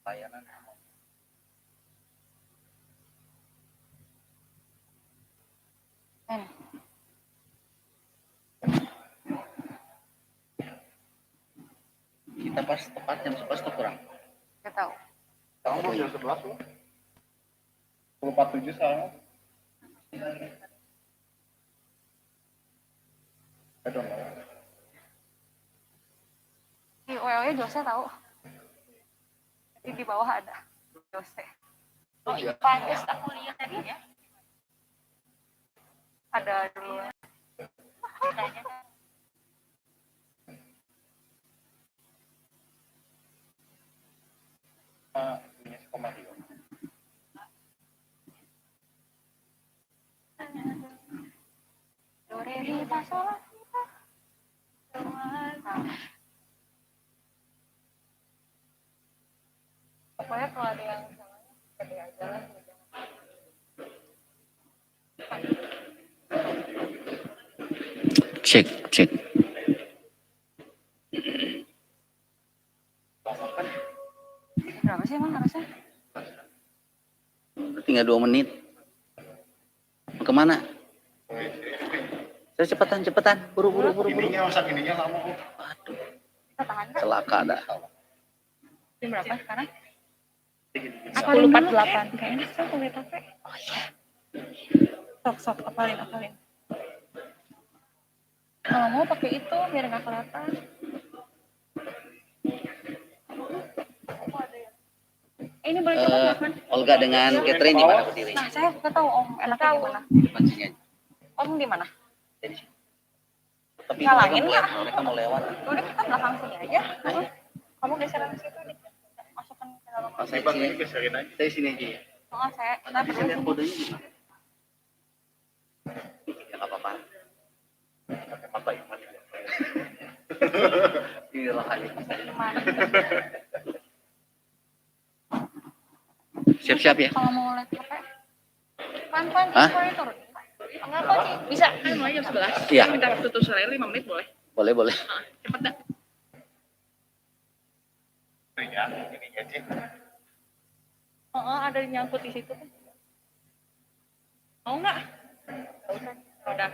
layanan. Kita pas tepat jam 11 tuh kurang. Gak tahu. Kamu mau jam 11 tuh? 47 soalnya. I don't know. Di WO-nya Jose tahu. Jadi di bawah ada Jose. Oh iya, Pantes aku lihat tadi ya. Ada dulu. Punya si Komario. Do re mi fa sol la si fa. Pokoknya kalau ada yang salahnya pede aja lah. Cek. Berapa sih emang harusnya? Tinggal 2 menit. Mau kemana? Saya cepetan. Buru. Ininya masak ininya kamu. Aduh, Kita tahan kan? celaka dah. Jam berapa sekarang? 10.48 kayaknya saya boleh pakai. Oh iya. Sok apalin. Kalau mau pakai itu biar nggak kelihatan. Ini boleh coba makan. Olga dengan Catherine di mana berdiri? Nah, saya nggak tahu Om enaknya di mana. Depan sini aja. Om di mana? Jadi sini. Tapi Ngalangin nggak? mereka mau lewat. Udah kita belakang sini aja. Kamu geseran ke situ deh. Masukkan ke dalam. Oh, saya Bang, sini. ini geserin aja. Saya sini aja ya. Oh, saya Nanti saya lihat sini. kodenya gimana. Ya nggak apa-apa. Pakai mata iman. Inilah aja. Gimana? Siap-siap ya. Kalau mau lihat HP, pan Hah? boleh turun. Enggak kok Ci, bisa. Kan mulai jam 11. Iya. Minta waktu tutorial 5 menit boleh. Boleh. Cepet dah. Ya, ininya sih. Ada nyangkut di situ. Mau nggak? Udah.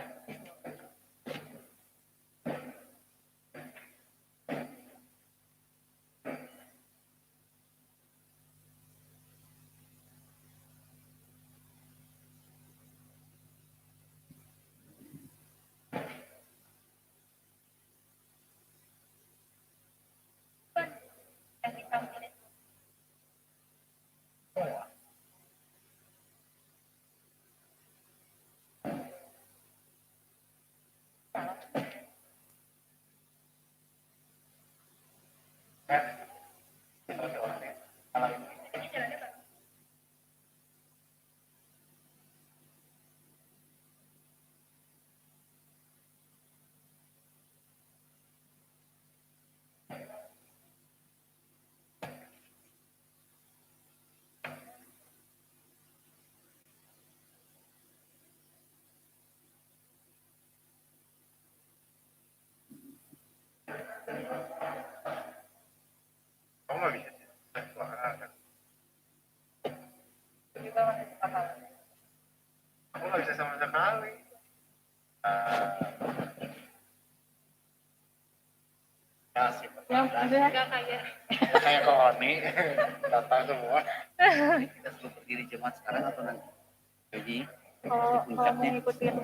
Kamu nggak bisa sih. Kamu nggak bisa sama sekali. Ya sih. Nggak kayak. Kayak kok Oni data semua. Kita suruh berdiri jemaat sekarang atau nanti? Jadi Kalau mau ngikutin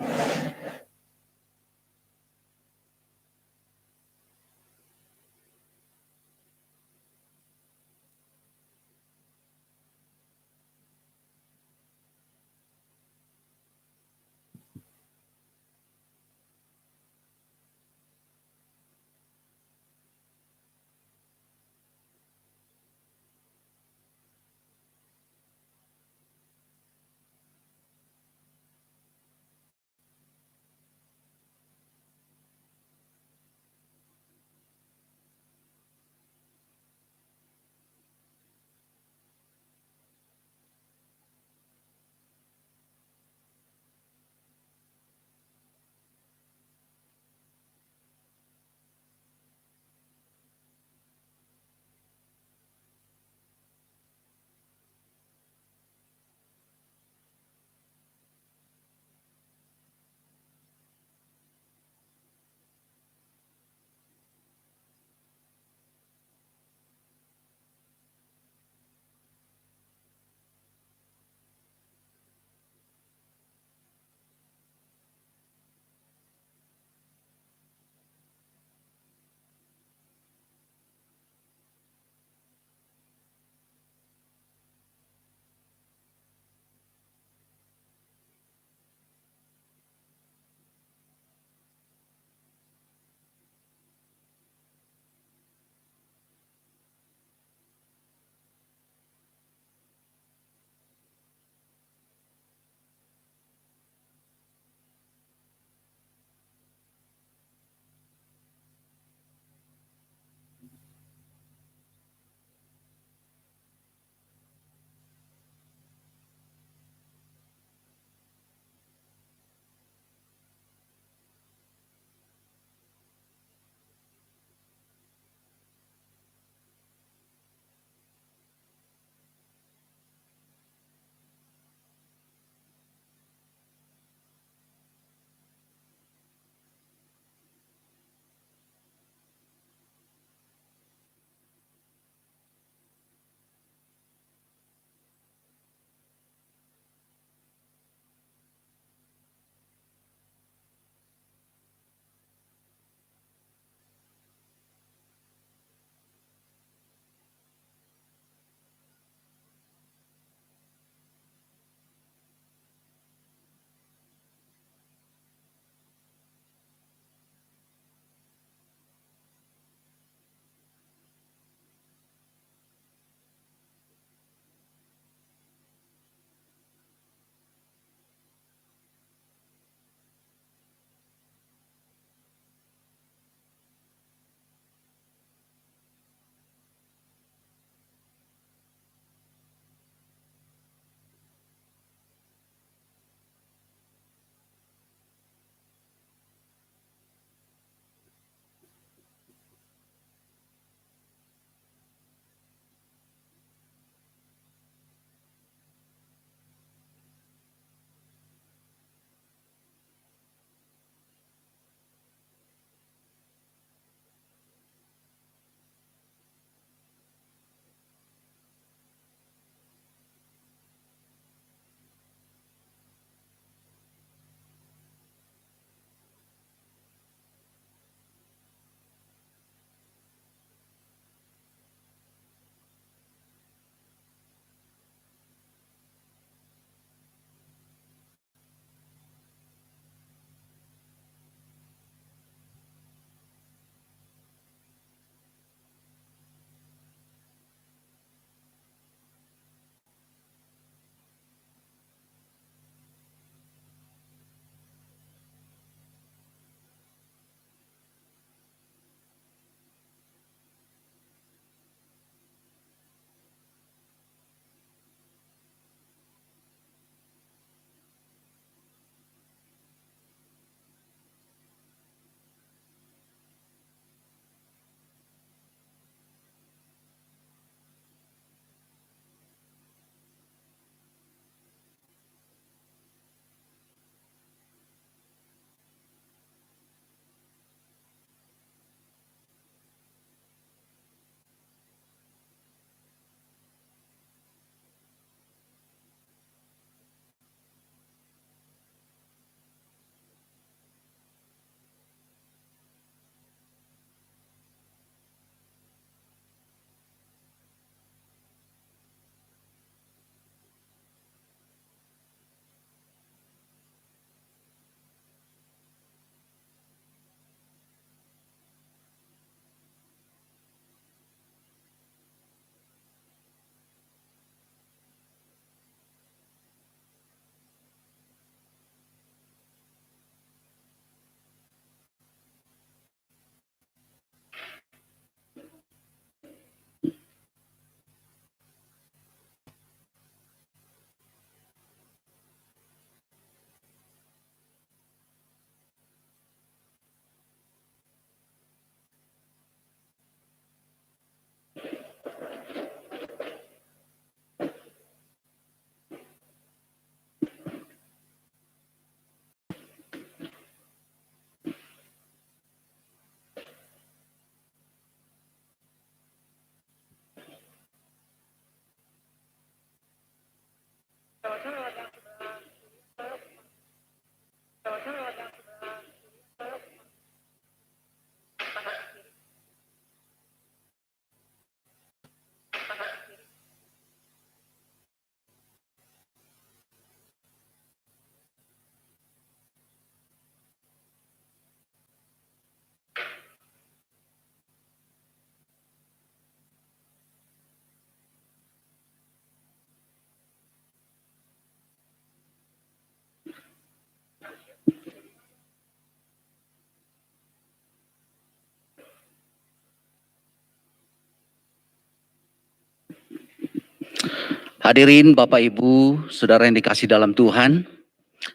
Hadirin Bapak Ibu, Saudara yang dikasih dalam Tuhan,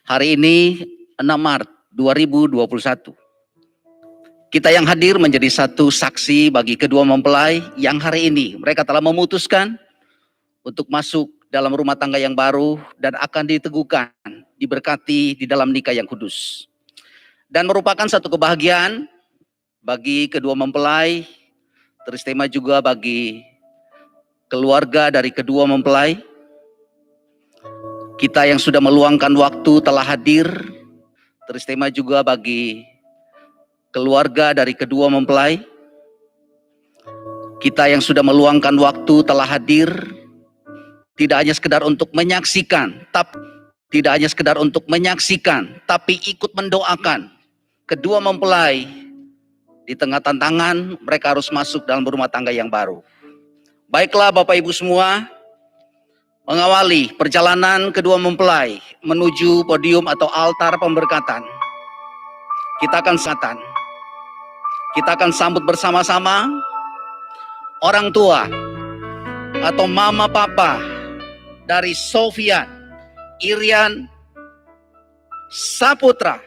hari ini 6 Maret 2021. Kita yang hadir menjadi satu saksi bagi kedua mempelai yang hari ini mereka telah memutuskan untuk masuk dalam rumah tangga yang baru dan akan diteguhkan, diberkati di dalam nikah yang kudus. Dan merupakan satu kebahagiaan bagi kedua mempelai, teristimewa juga bagi keluarga dari kedua mempelai. Kita yang sudah meluangkan waktu telah hadir, teristimewa juga bagi keluarga dari kedua mempelai. Kita yang sudah meluangkan waktu telah hadir, tidak hanya sekedar untuk menyaksikan, tapi ikut mendoakan kedua mempelai di tengah tantangan mereka harus masuk dalam rumah tangga yang baru. Baiklah Bapak Ibu semua, mengawali perjalanan kedua mempelai menuju podium atau altar pemberkatan. Kita akan sambut bersama-sama orang tua atau mama papa dari Sofian Irian Saputra.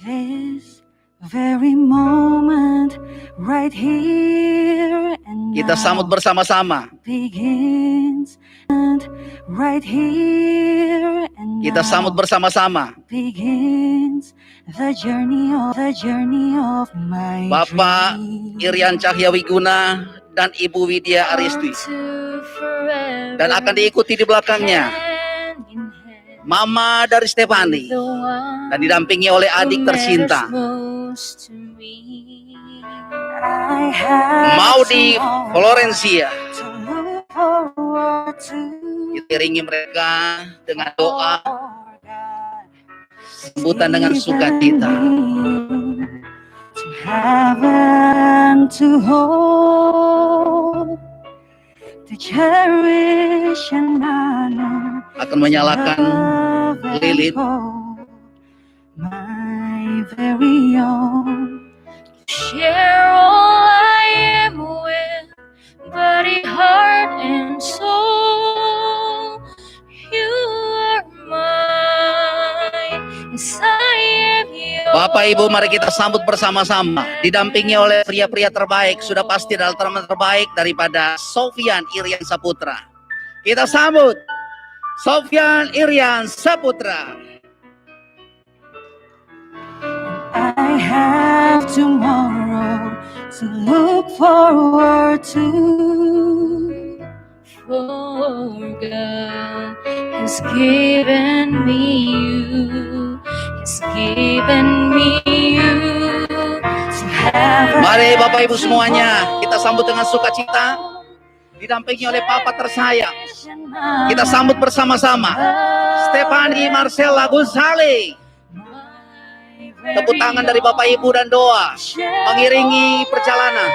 This very moment right here and Kita sambut bersama-sama. begins right here and Kita sambut bersama-sama begins the journey of my Bapak Irian Cahyawiguna dan Ibu Widya Aristi. Dan akan diikuti di belakangnya Mama dari Stefani dan didampingi oleh adik tercinta Maudi Florencia. Kita iringi mereka dengan doa, sambutan dengan sukacita. To heaven to hold, to cherish and honor, Akan menyalakan lilin. my very own. Share all I am with, body, heart, and soul. You are mine, yes I am yours. Bapak Ibu, mari kita sambut bersama-sama, didampingi oleh pria-pria terbaik, sudah pasti adalah teman terbaik daripada Sofian Irian Saputra. Kita sambut Sofian Irian Saputra. I have tomorrow to look forward to. For God has given me you, has given me you to have. Mari Bapak Ibu semuanya, kita sambut dengan sukacita, didampingi oleh Papa tersayang. Kita sambut bersama-sama Stefani Marcella Gusali. Tepuk tangan dari Bapak Ibu dan doa mengiringi perjalanan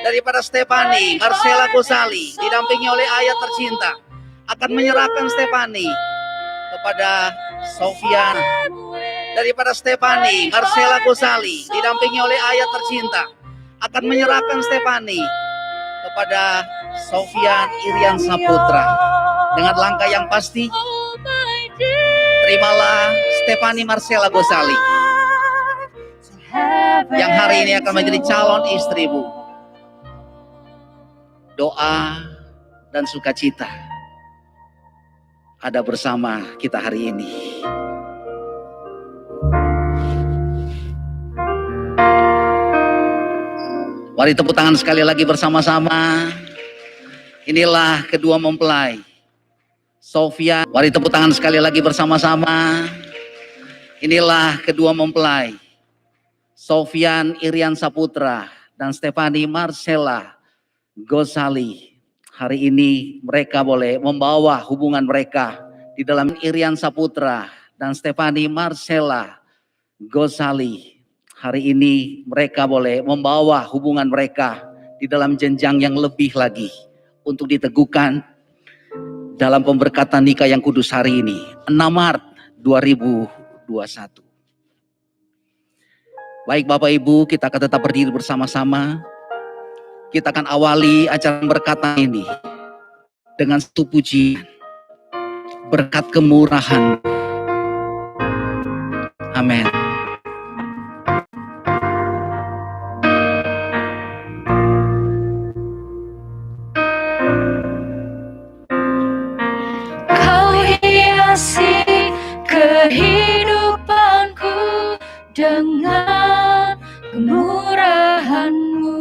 daripada Stefani Marcella Gusali, didampingi oleh ayah tercinta, akan menyerahkan Stefani kepada Sofian. Daripada Stefani Marcella Gusali, didampingi oleh ayah tercinta, akan menyerahkan Stefani kepada Sofian Irian Saputra. Dengan langkah yang pasti, terimalah Stefani Marcella Gusali yang hari ini akan menjadi calon istrimu. Doa dan sukacita ada bersama kita hari ini. Mari tepuk tangan sekali lagi bersama-sama. Inilah kedua mempelai Sofian. Mari tepuk tangan sekali lagi bersama-sama. Inilah kedua mempelai Sofian Irian Saputra dan Stefani Marcella Gosali. Hari ini mereka boleh membawa hubungan mereka di dalam Irian Saputra dan Stefani Marcella Gosali. Hari ini mereka boleh membawa hubungan mereka di dalam jenjang yang lebih lagi untuk diteguhkan dalam pemberkatan nikah yang kudus hari ini, 6 Maret 2021. Baik Bapak Ibu, kita akan tetap berdiri bersama-sama. Kita akan awali acara pemberkatan ini dengan satu pujian, berkat kemurahan. Amin. Kau hiasi kehidupanku dengan kemurahan-Mu.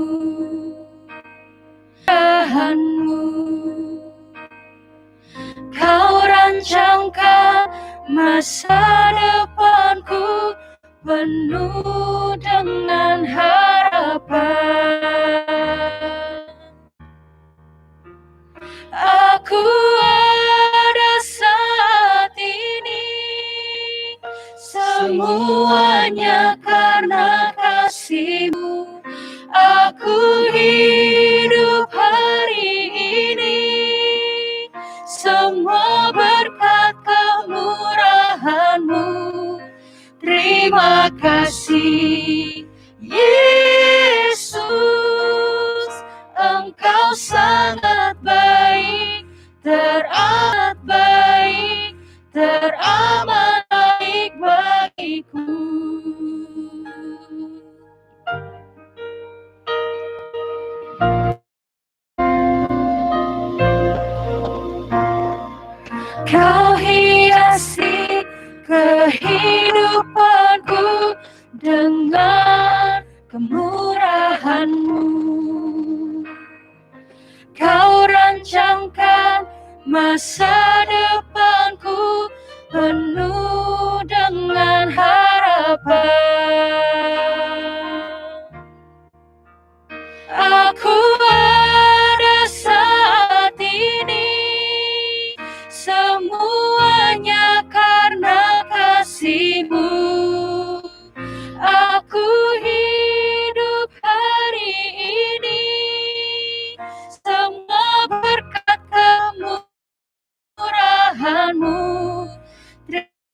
Kau rancangkan masa depanku penuh dengan harapan. Aku ada saat ini, semuanya karena kasih-Mu. Aku hidup hari ini, semua berkat kemurahan-Mu. Terima kasih, Yesus, Engkau sangat baik, teramat baik, teramat baik bagiku. Kau hiasi kehidupanku dengan kemurahan-Mu. Kau rancangkan masa depanku penuh dengan harapan. Aku ada saat ini, semuanya karena kasih-Mu. Aku hidup hari ini, semua berkat kemurahan-Mu.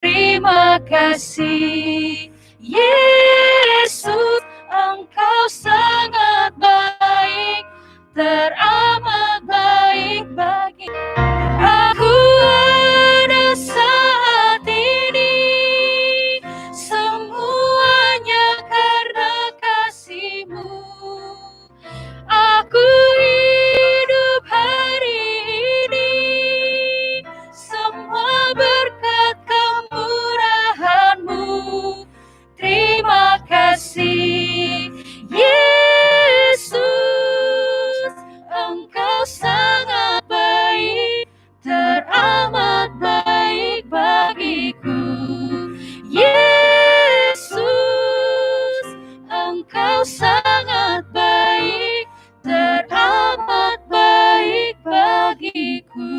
Terima kasih, Yesus, Engkau sangat baik, teramat baik bagi aku. Ada saat ini, semuanya karena kasih-Mu. Aku hidup hari ini, semua berkat kemurahan-Mu. Terima kasih, Yesus, Engkau sangat baik, teramat baik bagiku. Yesus, Engkau sangat baik, teramat baik bagiku.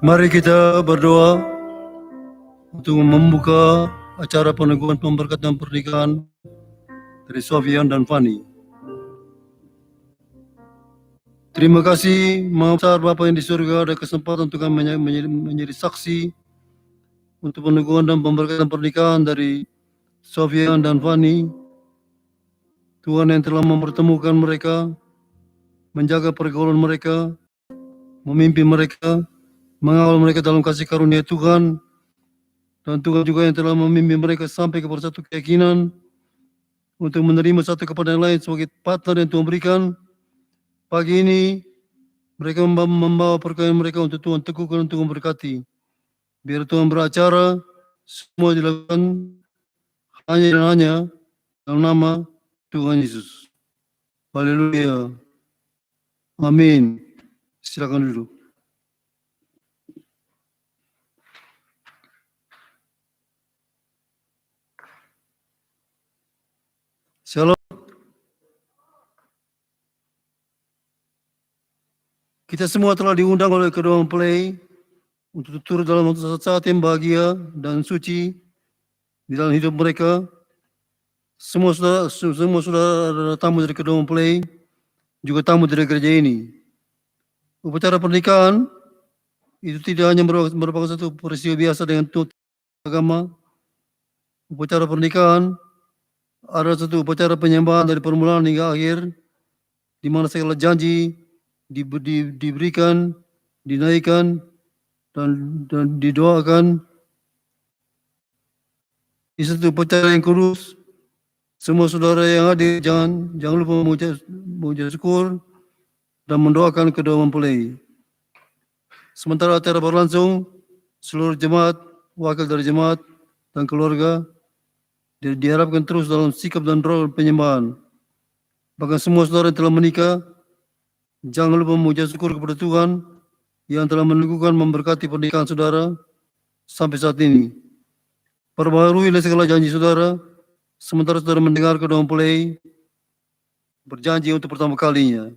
Mari kita berdoa untuk membuka acara peneguhan pemberkatan pernikahan dari Sofian dan Fani. Terima kasih Maha Besar Bapa yang di surga, ada kesempatan untuk kami menjadi saksi untuk peneguhan dan pemberkatan pernikahan dari Sofian dan Fani. Tuhan yang telah mempertemukan mereka, menjaga pergaulan mereka, memimpin mereka, mengawal mereka dalam kasih karunia Tuhan, dan Tuhan juga yang telah memimpin mereka sampai kepada satu keyakinan untuk menerima satu kepada yang lain sebagai partner yang Tuhan berikan. Pagi ini mereka membawa perkawin mereka untuk Tuhan teguhkan, untuk memberkati. Biar Tuhan beracara, semua dilakukan hanya dan hanya dalam nama Tuhan Yesus. Haleluya. Amin. Silakan duduk. Shalom. Kita semua telah diundang oleh kedua mempelai untuk turut dalam saat yang bahagia dan suci di dalam hidup mereka. Semua sudah adalah tamu dari kedua mempelai, juga tamu dari gereja ini. Upacara pernikahan itu tidak hanya merupakan satu peristiwa biasa dengan agama. Upacara pernikahan ada satu upacara penyembahan dari permulaan hingga akhir, di mana segala janji diberikan, dinaikkan, dan didoakan. Di satu upacara yang kudus, semua saudara yang hadir jangan lupa mengucap syukur dan mendoakan kedua mempelai. Sementara acara berlangsung, seluruh jemaat, wakil dari jemaat, dan keluarga diharapkan terus dalam sikap dan roh penyembahan. Bahkan semua saudara yang telah menikah, jangan lupa mengucap syukur kepada Tuhan yang telah meneguhkan memberkati pernikahan saudara sampai saat ini. Perbaharuilah segala janji saudara, sementara saudara mendengar kedua mempelai berjanji untuk pertama kalinya.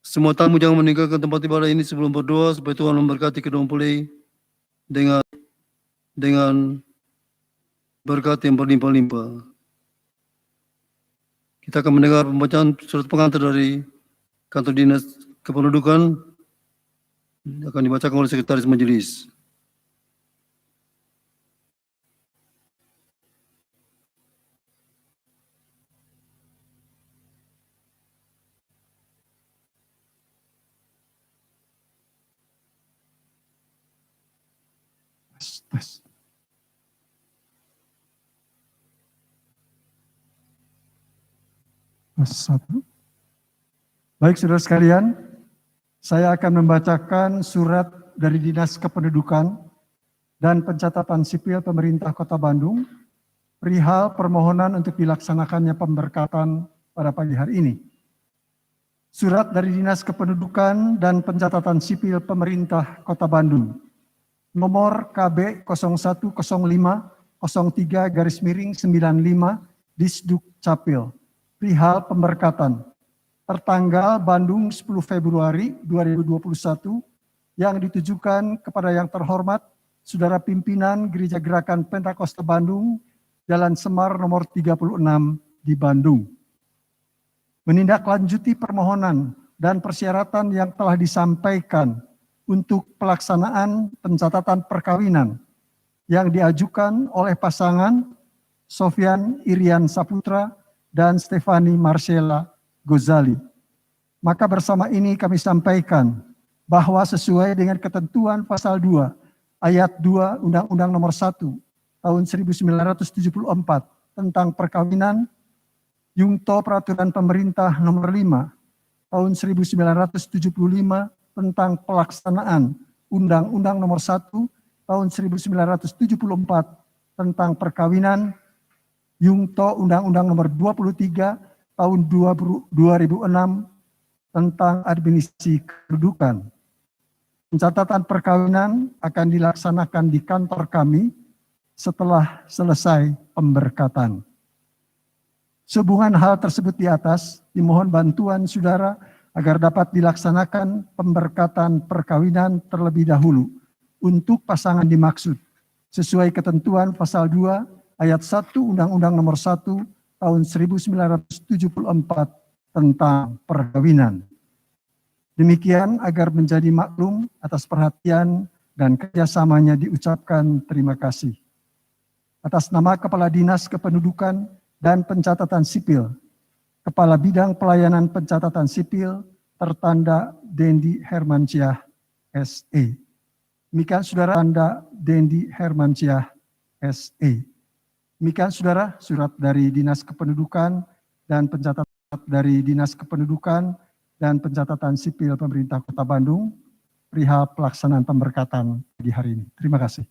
Semua tamu jangan meninggalkan tempat ibadah ini sebelum berdoa supaya Tuhan memberkati kedua mempelai dengan berkat yang berlimpah-limpah. Kita akan mendengar pembacaan surat pengantar dari kantor dinas kependudukan, akan dibacakan oleh sekretaris majelis. Satu. Baik, saudara sekalian, saya akan membacakan surat dari Dinas Kependudukan dan Pencatatan Sipil Pemerintah Kota Bandung perihal permohonan untuk dilaksanakannya pemberkatan pada pagi hari ini. Surat dari Dinas Kependudukan dan Pencatatan Sipil Pemerintah Kota Bandung, nomor KB 010503-95 Disduk Capil, perihal pemberkatan, tertanggal Bandung 10 Februari 2021, yang ditujukan kepada yang terhormat Saudara Pimpinan Gereja Gerakan Pentakosta Bandung, Jalan Semar nomor 36 di Bandung. Menindaklanjuti permohonan dan persyaratan yang telah disampaikan untuk pelaksanaan pencatatan perkawinan yang diajukan oleh pasangan Sofyan Irian Saputra dan Stefani Marcella Gozali. Maka bersama ini kami sampaikan bahwa sesuai dengan ketentuan pasal 2 ayat 2 Undang-Undang nomor 1 tahun 1974 tentang perkawinan, Yungto Peraturan Pemerintah nomor 5 tahun 1975 tentang pelaksanaan Undang-Undang nomor 1 tahun 1974 tentang perkawinan, Yungto Undang-Undang nomor 23 tahun 2006 tentang administrasi kependudukan. Pencatatan perkawinan akan dilaksanakan di kantor kami setelah selesai pemberkatan. Sehubungan hal tersebut di atas, dimohon bantuan saudara agar dapat dilaksanakan pemberkatan perkawinan terlebih dahulu untuk pasangan dimaksud sesuai ketentuan pasal 2 ayat 1 Undang-Undang nomor 1 tahun 1974 tentang perkawinan. Demikian agar menjadi maklum atas perhatian dan kerjasamanya diucapkan terima kasih. Atas nama Kepala Dinas Kependudukan dan Pencatatan Sipil, Kepala Bidang Pelayanan Pencatatan Sipil, tertanda Dendi Hermansyah, SE. Demikian saudara, tanda Dendi Hermansyah, SE. Demikian saudara, surat dari Dinas Kependudukan dan Pencatatan Sipil Pemerintah Kota Bandung perihal pelaksanaan pemberkatan di hari ini. Terima kasih.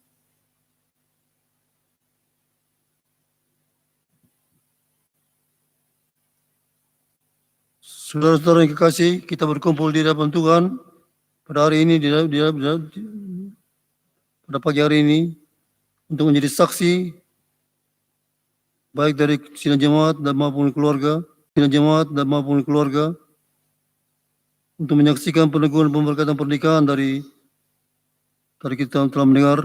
Saudara-saudara yang kekasih, kita berkumpul di hadapan Tuhan pada hari ini, pada pagi hari ini, untuk menjadi saksi baik dari sidang jemaat dan maupun keluarga, untuk menyaksikan peneguhan pemberkatan pernikahan dari kita telah mendengar.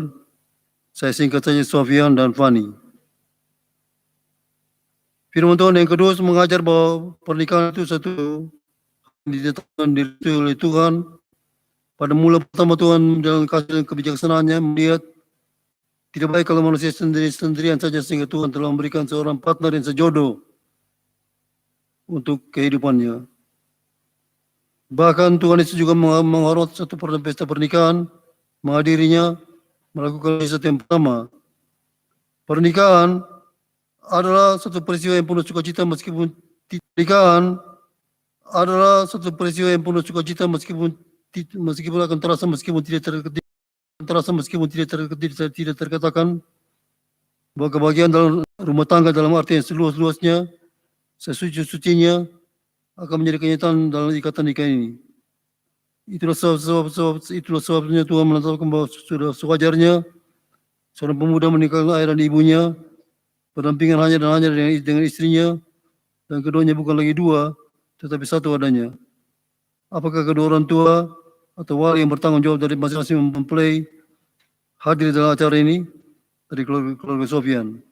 Saya singkat saja, Sofyan dan Fani. Firman Tuhan yang kedua mengajar bahwa pernikahan itu satu ditetapkan oleh Tuhan. Pada mula pertama Tuhan dalam kasih dan kebijaksanaannya melihat Tidak baik kalau manusia sendirian saja, sehingga Tuhan telah memberikan seorang partner yang sejodoh untuk kehidupannya. Bahkan Tuhan Yesus juga menghormati satu pesta pernikahan, menghadirinya, melakukan riset yang pertama. Pernikahan adalah satu peristiwa yang penuh sukacita meskipun pernikahan adalah satu peristiwa yang penuh sukacita meskipun akan terasa meskipun tidak terkatakan, bahwa kebahagiaan dalam rumah tangga dalam arti yang seluas-luasnya, sesuci-sucinya akan menjadi kenyataan dalam ikatan nikah ini. Itulah sebabnya Tuhan menetapkan bahwa sudah sewajarnya seorang pemuda meninggalkan ayah dan ibunya, berdampingan hanya dengan istrinya, dan keduanya bukan lagi dua, tetapi satu adanya. Apakah kedua orang tua atau wali yang bertanggung jawab dari masing-masing mempelai hadir dalam acara ini? Dari keluarga Sofian,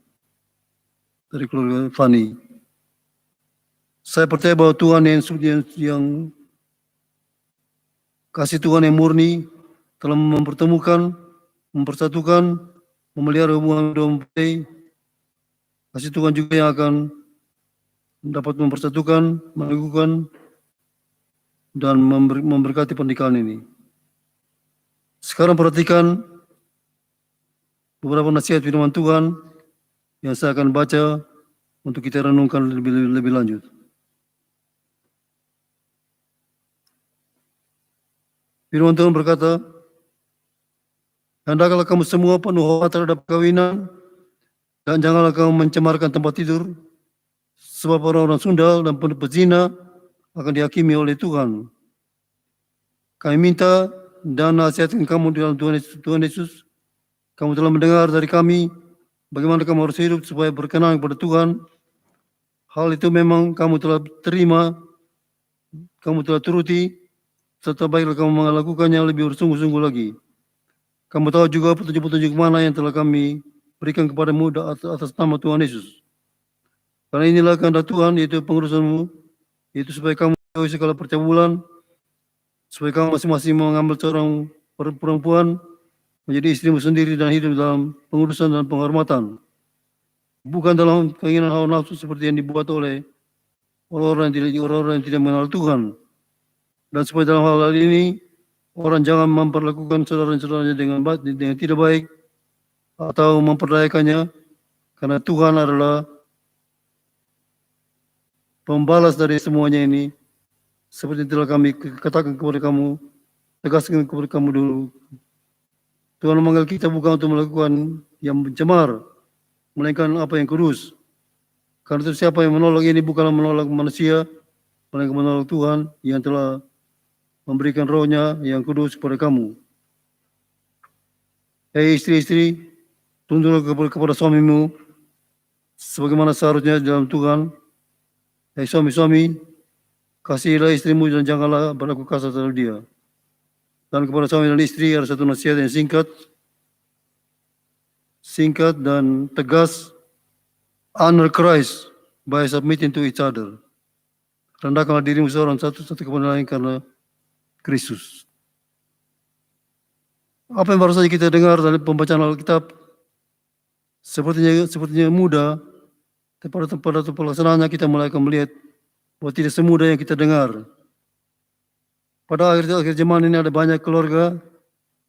dari keluarga Fani. Saya percaya bahwa Tuhan yang kasih Tuhan yang murni telah mempertemukan, mempersatukan, memelihara hubungan dua mempelai. Kasih Tuhan juga yang akan dapat mempersatukan, melakukan, dan memberkati pernikahan ini. Sekarang perhatikan beberapa nasihat firman Tuhan yang saya akan baca untuk kita renungkan lebih lanjut. Firman Tuhan berkata, hendaklah kamu semua penuh hormat terhadap perkawinan, dan janganlah kamu mencemarkan tempat tidur, sebab orang-orang sundal dan pezina akan dihakimi oleh Tuhan. Kami minta dan nasihatkan kamu dalam Tuhan Yesus. Kamu telah mendengar dari kami bagaimana kamu harus hidup supaya berkenan kepada Tuhan. Hal itu memang kamu telah terima, kamu telah turuti, serta baiklah kamu melakukannya lebih bersungguh-sungguh lagi. Kamu tahu juga petunjuk-petunjuk mana yang telah kami berikan kepadamu atas nama Tuhan Yesus. Karena inilah kehendak Tuhan, yaitu pengurusanmu, yaitu supaya kamu jauhi segala percabulan, supaya kamu masing-masing mengambil seorang perempuan menjadi istrimu sendiri dan hidup dalam pengurusan dan penghormatan, bukan dalam keinginan hawa nafsu seperti yang dibuat oleh orang-orang yang tidak mengenal Tuhan. Dan supaya dalam hal ini orang jangan memperlakukan saudara-saudaranya dengan tidak baik atau memperdayakannya, karena Tuhan adalah pembalas dari semuanya ini, seperti telah kami katakan kepada kamu, tegaskan kepada kamu dulu. Tuhan memanggil kita bukan untuk melakukan yang mencemar, melainkan apa yang kudus. Karena itu siapa yang menolak ini bukanlah menolak manusia, melainkan menolak Tuhan yang telah memberikan rohnya yang kudus kepada kamu. Hei istri-istri, tunduklah kepada suamimu sebagaimana seharusnya dalam Tuhan. Hei suami-suami, kasihilah istrimu dan janganlah berlaku kasar terhadap dia. Dan kepada suami dan istri ada satu nasihat yang singkat dan tegas. Honor Christ by submitting to each other. Rendahkanlah dirimu seorang satu kepada lain karena Kristus. Apa yang baru saja kita dengar dari pembacaan Alkitab sepertinya mudah, tapi pada pelaksanaannya kita mulai akan melihat bahwa tidak semudah yang kita dengar. Pada akhir zaman ini ada banyak keluarga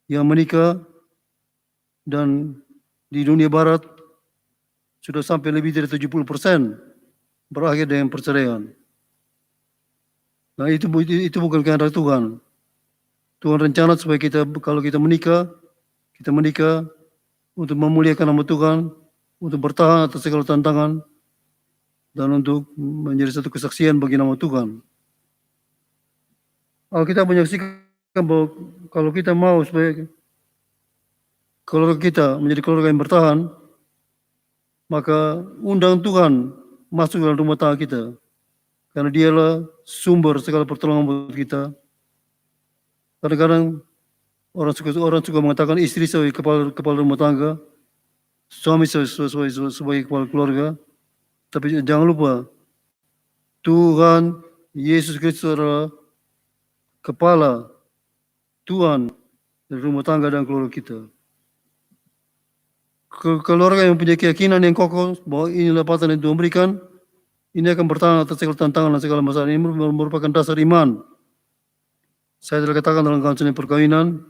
yang menikah dan di dunia barat sudah sampai lebih dari 70% berakhir dengan perceraian. Nah itu bukan kehendak Tuhan. Tuhan rencana supaya kalau kita menikah untuk memuliakan nama Tuhan, untuk bertahan atas segala tantangan, dan untuk menjadi satu kesaksian bagi nama Tuhan. Alkitab menyaksikan bahwa kalau kita mau supaya keluarga kita menjadi keluarga yang bertahan, maka undang Tuhan masuk dalam rumah tangga kita. Karena dialah sumber segala pertolongan buat kita. Kadang-kadang orang suka mengatakan istri sebagai kepala rumah tangga, suami sebagai kepala keluarga. Tapi jangan lupa, Tuhan Yesus Kristus adalah kepala Tuhan dari rumah tangga dan keluarga kita. Keluarga yang punya keyakinan yang kokoh bahwa inilah patah yang Tuhan berikan, ini akan bertahan atas segala tantangan dan segala masalah. Ini merupakan dasar iman. Saya telah katakan dalam kajian perkawinan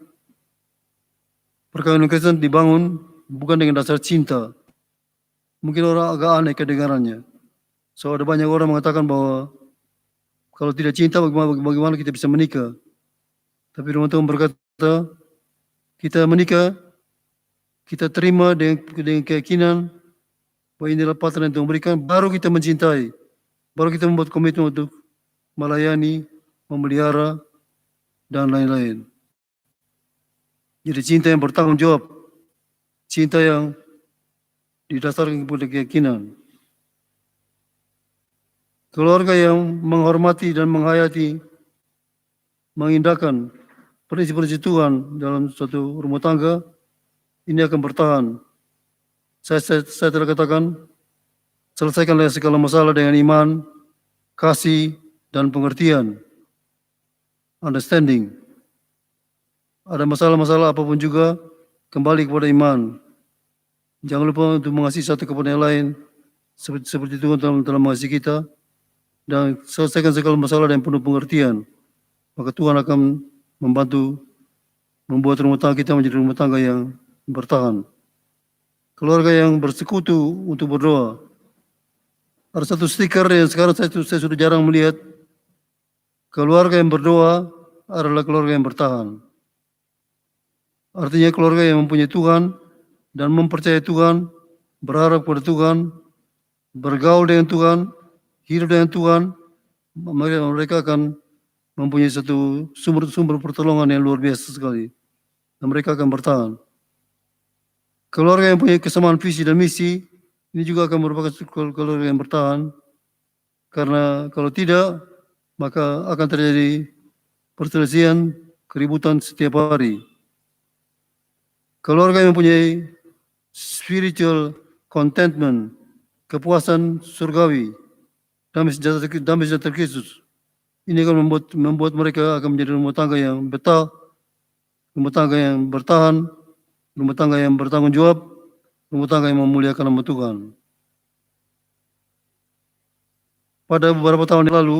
Kristen dibangun bukan dengan dasar cinta. Mungkin orang agak aneh kedengarannya. So ada banyak orang mengatakan bahwa kalau tidak cinta bagaimana kita bisa menikah. Tapi firman Tuhan berkata, kita menikah, kita terima dengan keyakinan bahwa inilah patah yang Tuhan berikan, baru kita mencintai. Baru kita membuat komitmen untuk melayani, memelihara, dan lain-lain. Jadi cinta yang bertanggung jawab. Cinta yang didasarkan kepada keyakinan. Keluarga yang menghormati dan menghayati, mengindahkan prinsip-prinsip Tuhan dalam suatu rumah tangga, ini akan bertahan. Saya telah katakan, selesaikanlah segala masalah dengan iman, kasih, dan pengertian. Understanding. Ada masalah-masalah apapun juga, kembali kepada iman. Jangan lupa untuk mengasihi satu kepada yang lain, seperti Tuhan telah mengasihi kita, dan selesaikan segala masalah dengan penuh pengertian. Maka Tuhan akan membantu membuat rumah tangga kita menjadi rumah tangga yang bertahan. Keluarga yang bersekutu untuk berdoa. Ada satu stiker yang sekarang saya sudah jarang melihat. Keluarga yang berdoa adalah keluarga yang bertahan. Artinya keluarga yang mempunyai Tuhan dan mempercayai Tuhan, berharap kepada Tuhan, bergaul dengan Tuhan, hidup dengan Tuhan, mereka akan mempunyai satu sumber pertolongan yang luar biasa sekali. Dan mereka akan bertahan. Keluarga yang punya kesamaan visi dan misi, ini juga akan merupakan keluarga yang bertahan. Karena kalau tidak, maka akan terjadi perselisihan, keributan setiap hari. Keluarga yang mempunyai spiritual contentment, kepuasan surgawi, damai sejahtera Kristus. Ini akan membuat mereka akan menjadi rumah tangga yang betah, rumah tangga yang bertahan, rumah tangga yang bertanggung jawab, rumah tangga yang memuliakan nama Tuhan. Pada beberapa tahun yang lalu,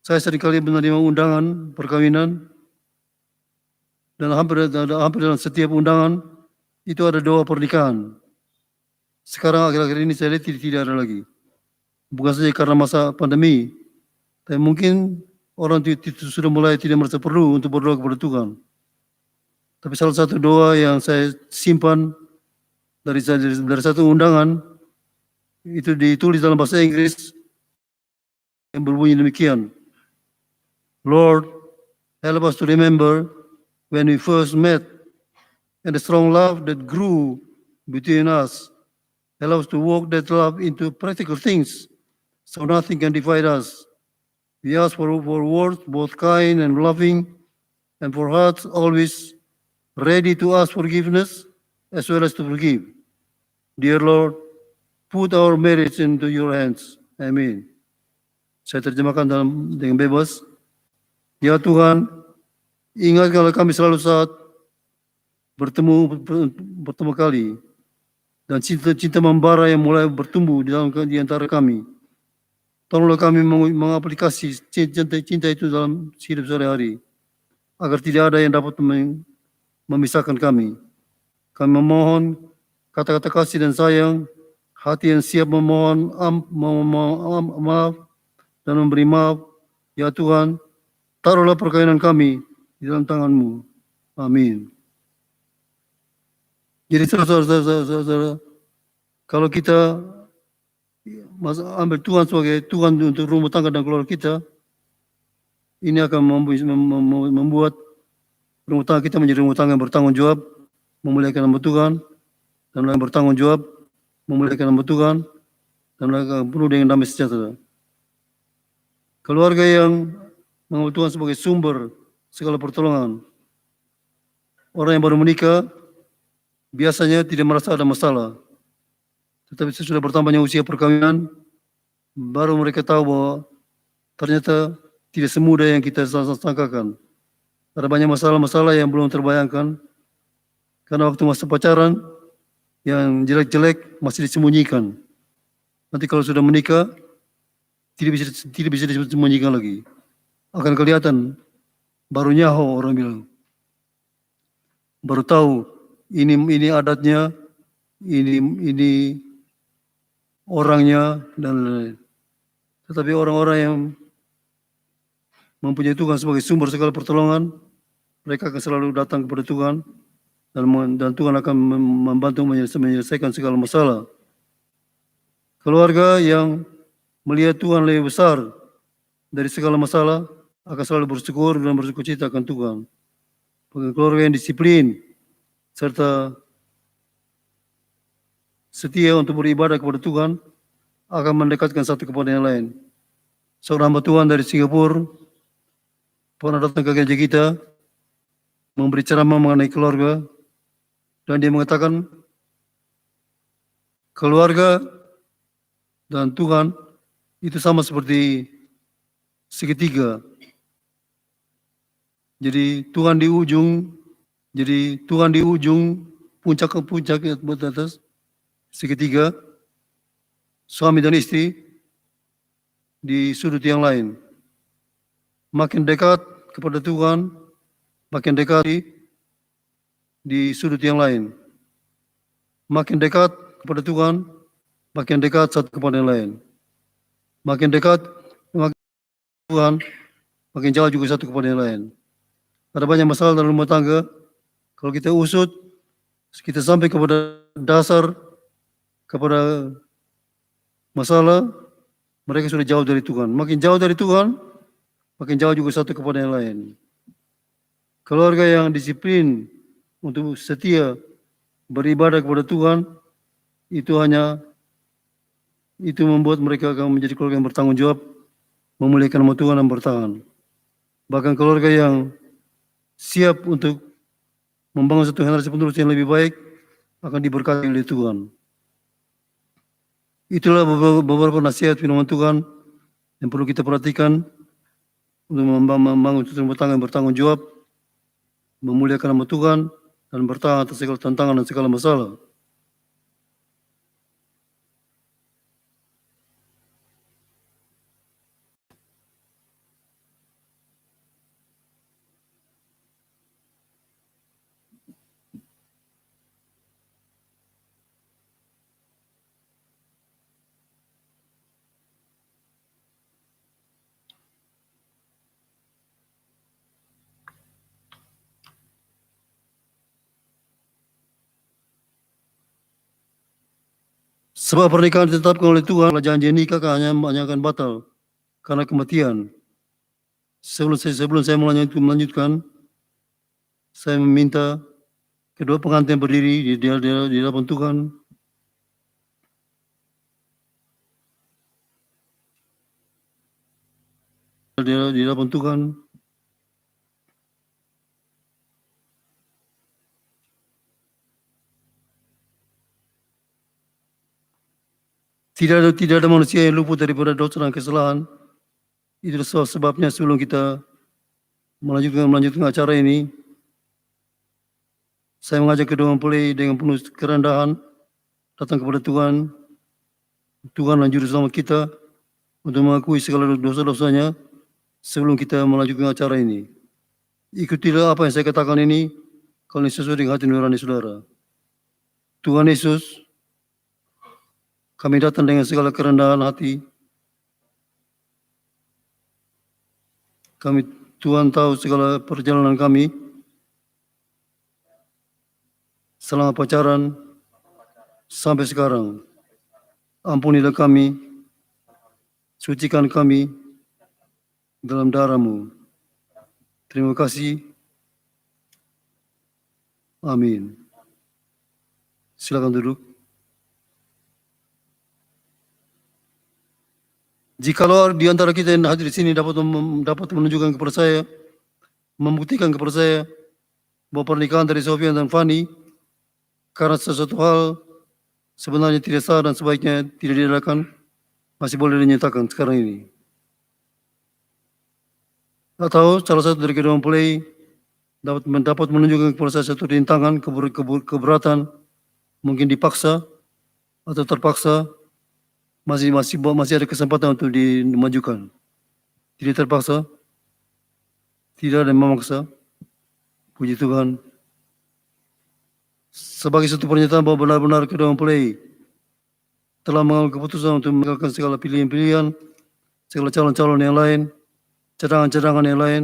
saya seringkali menerima undangan perkawinan, dan hampir dalam setiap undangan itu ada doa pernikahan. Sekarang akhir-akhir ini saya lihat tidak ada lagi. Bukan saja karena masa pandemi, tapi mungkin orang itu sudah mulai tidak merasa perlu untuk berdoa kepada Tuhan. Tapi salah satu doa yang saya simpan dari satu undangan, itu ditulis dalam bahasa Inggris yang berbunyi demikian. Lord, help us to remember when we first met and the strong love that grew between us. Help us to walk that love into practical things so nothing can divide us. We ask for words both kind and loving, and for hearts always ready to ask forgiveness as well as to forgive. Dear Lord, put our marriage into your hands. Amin. Saya terjemahkan dengan bebas. Ya Tuhan, ingatkanlah kami selalu saat bertemu kali, dan cinta membara yang mulai bertumbuh di antara kami. Tolonglah kami mengaplikasi cinta itu dalam hidup sehari-hari, agar tidak ada yang dapat memisahkan kami. Kami memohon kata-kata kasih dan sayang, hati yang siap memohon maaf dan memberi maaf. Ya Tuhan, taruhlah perkawinan kami di dalam tangan-Mu. Amin. Jadi saudara-saudara, kalau kita ambil Tuhan sebagai Tuhan untuk rumah tangga dan keluarga kita, ini akan membuat rumah tangga kita menjadi rumah tangga yang bertanggung jawab, memuliakan nama Tuhan, dan yang bertanggung jawab, memuliakan nama Tuhan, dan penuh dengan damai sejahtera. Keluarga yang mengambil Tuhan sebagai sumber segala pertolongan. Orang yang baru menikah biasanya tidak merasa ada masalah. Tetapi sesudah bertambahnya usia perkawinan, baru mereka tahu bahwa ternyata tidak semudah yang kita sangkakan. Ada banyak masalah-masalah yang belum terbayangkan. Karena waktu masa pacaran, yang jelek-jelek masih disembunyikan. Nanti kalau sudah menikah, tidak bisa disembunyikan lagi. Akan kelihatan, baru nyaho orang bilang. Baru tahu, ini adatnya, ini orangnya, dan lain-lain. Tetapi orang-orang yang mempunyai Tuhan sebagai sumber segala pertolongan, mereka akan selalu datang kepada Tuhan, dan Tuhan akan membantu menyelesaikan segala masalah. Keluarga yang melihat Tuhan lebih besar dari segala masalah akan selalu bersyukur dan bersukacita akan Tuhan. Keluarga yang disiplin serta setia untuk beribadah kepada Tuhan akan mendekatkan satu kepada yang lain. Seorang hamba Tuhan dari Singapura pernah datang ke gereja kita, memberi ceramah mengenai keluarga, dan dia mengatakan keluarga dan Tuhan itu sama seperti segitiga. Jadi Tuhan di ujung, puncak ke puncak buat atas, segitiga, suami dan istri di sudut yang lain. Makin dekat kepada Tuhan, makin dekat di sudut yang lain. Makin dekat kepada Tuhan, makin dekat satu kepada yang lain. Makin dekat Tuhan, makin jauh juga satu kepada yang lain. Ada banyak masalah dalam rumah tangga. Kalau kita usut, kita sampai kepada dasar, kepada masalah, mereka sudah jauh dari Tuhan. Makin jauh dari Tuhan, makin jauh juga satu kepada yang lain. Keluarga yang disiplin untuk setia beribadah kepada Tuhan, itu membuat mereka akan menjadi keluarga yang bertanggung jawab, memuliakan nama Tuhan dan bertahan. Bahkan keluarga yang siap untuk membangun satu generasi penerus yang lebih baik akan diberkati oleh Tuhan. Itulah beberapa nasihat firman Tuhan yang perlu kita perhatikan untuk membangun satu rumah tangga yang bertanggung jawab, memuliakan nama Tuhan, dan bertahan atas segala tantangan dan segala masalah. Sebab pernikahan ditetapkan oleh Tuhan, janji nikah hanya akan batal karena kematian. Sebelum saya melanjutkan, saya meminta kedua pengantin berdiri di hadapan Tuhan. Di hadapan Tuhan. Tidak ada manusia yang luput daripada dosa dan kesalahan. Itulah sebabnya sebelum kita melanjutkan acara ini, saya mengajak kedua mempelai dengan penuh kerendahan datang kepada Tuhan dan juru selamat kita untuk mengakui segala dosa-dosanya sebelum kita melanjutkan acara ini. Ikutilah apa yang saya katakan ini kalau ini sesuai dengan hati nurani saudara. Tuhan Yesus, kami datang dengan segala kerendahan hati. Tuhan tahu segala perjalanan kami selama pacaran sampai sekarang. Ampunilah kami, sucikan kami dalam darah-Mu. Terima kasih. Amin. Silakan duduk. Jikalau di antara kita yang hadir di sini dapat menunjukkan kepada saya, membuktikan kepada saya bahwa pernikahan dari Sofian dan Fani karena sesuatu hal sebenarnya tidak sah dan sebaiknya tidak diadakan, masih boleh dinyatakan sekarang ini. Atau salah satu dari kedua mempelai dapat menunjukkan kepada saya satu rintangan, keberatan mungkin dipaksa atau terpaksa, masih ada kesempatan untuk dimajukan. Tidak terpaksa, tidak ada yang memaksa. Puji Tuhan. Sebagai satu pernyataan bahwa benar-benar kedua mempelai telah mengambil keputusan untuk meninggalkan segala pilihan-pilihan, segala calon-calon yang lain, cadangan-cadangan yang lain,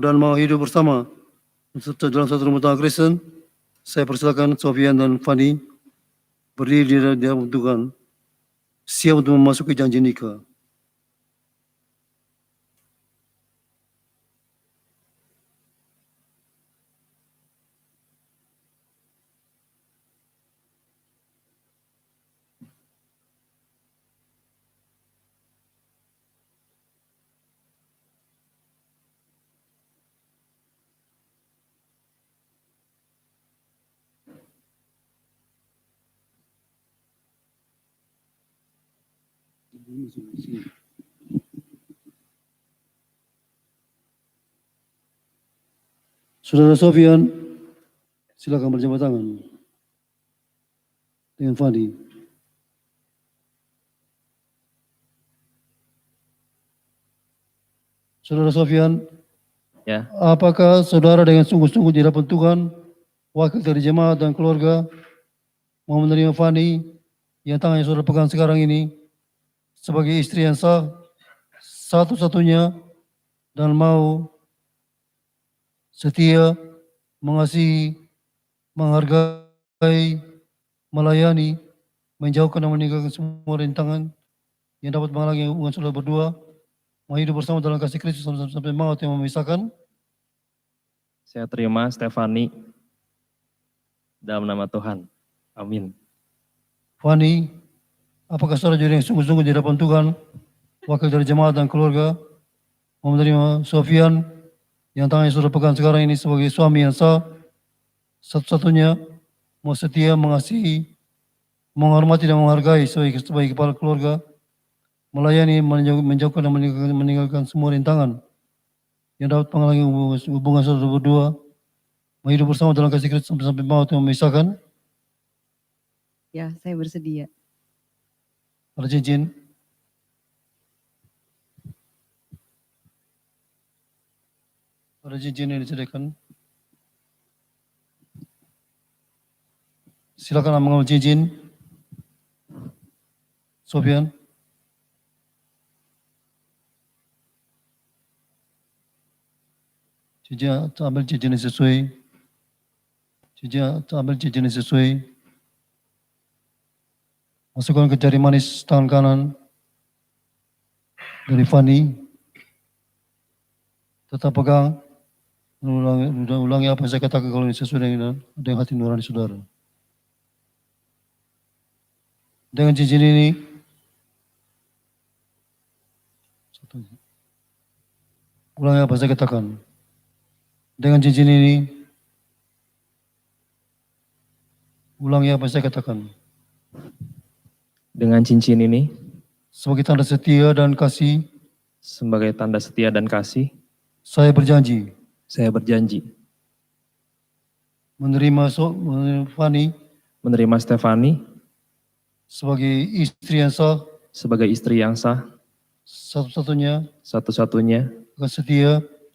dan mau hidup bersama dalam satu rumah tangga Kristen. Saya persilakan Sofian dan Fanny berdiri di hadapan Tuhan, siap untuk memasuki janji nikah. Saudara Sofian, silakan berjabat tangan dengan Fanny. Saudara Sofian, Ya. Apakah saudara dengan sungguh-sungguh di hadapan Tuhan, wakil dari jemaat dan keluarga, mau menerima Fanny yang tangannya saudara pegang sekarang ini sebagai istri yang sah, satu-satunya, dan mau setia, mengasihi, menghargai, melayani, menjauhkan dan meninggalkan semua rintangan yang dapat menghalangi hubungan saudara berdua, mau hidup bersama dalam kasih Kristus sampai maut yang memisahkan? Saya terima Stefani dalam nama Tuhan. Amin. Fanny, apakah saudara juga yang sungguh-sungguh di hadapan Tuhan, wakil dari jemaat dan keluarga, mau menerima Sofian yang tangannya saudara pegang sekarang ini sebagai suami yang sah, satu-satunya, mau setia, mengasihi, menghormati dan menghargai sebagai kepala keluarga, melayani, menjauhkan dan meninggalkan semua rintangan yang dapat menghalangi hubungan saudara berdua, hidup bersama dalam kasih Kristus sampai maut yang memisahkan? Ya, saya bersedia. Ada cincin? Ada cincin yang disediakan? Silakan mengambil cincin. Sofian. Cincin, ambil cincin yang sesuai. Cincin, ambil cincin yang sesuai. Masukkan ke jari manis tangan kanan dari Fanny. Tetap pegang. Ulangi apa yang saya katakan kalau ini sesuai dengan hati nurani saudara. Dengan cincin ini, ulangi apa yang saya katakan. Dengan cincin ini, ulangi apa yang saya katakan. Dengan cincin ini, sebagai tanda setia dan kasih, sebagai tanda setia dan kasih, saya berjanji menerima Fanny menerima Stefani sebagai istri yang sah, satu-satunya,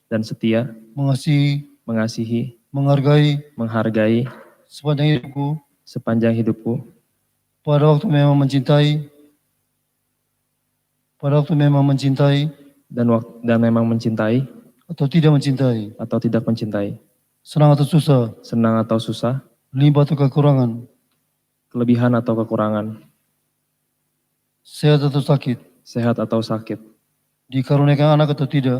dan setia, mengasihi, menghargai sepanjang hidupku, pada waktu memang mencintai, dan memang mencintai atau tidak mencintai, senang atau susah, limpah atau kekurangan, kelebihan atau kekurangan, sehat atau sakit, dikaruniakan anak atau tidak,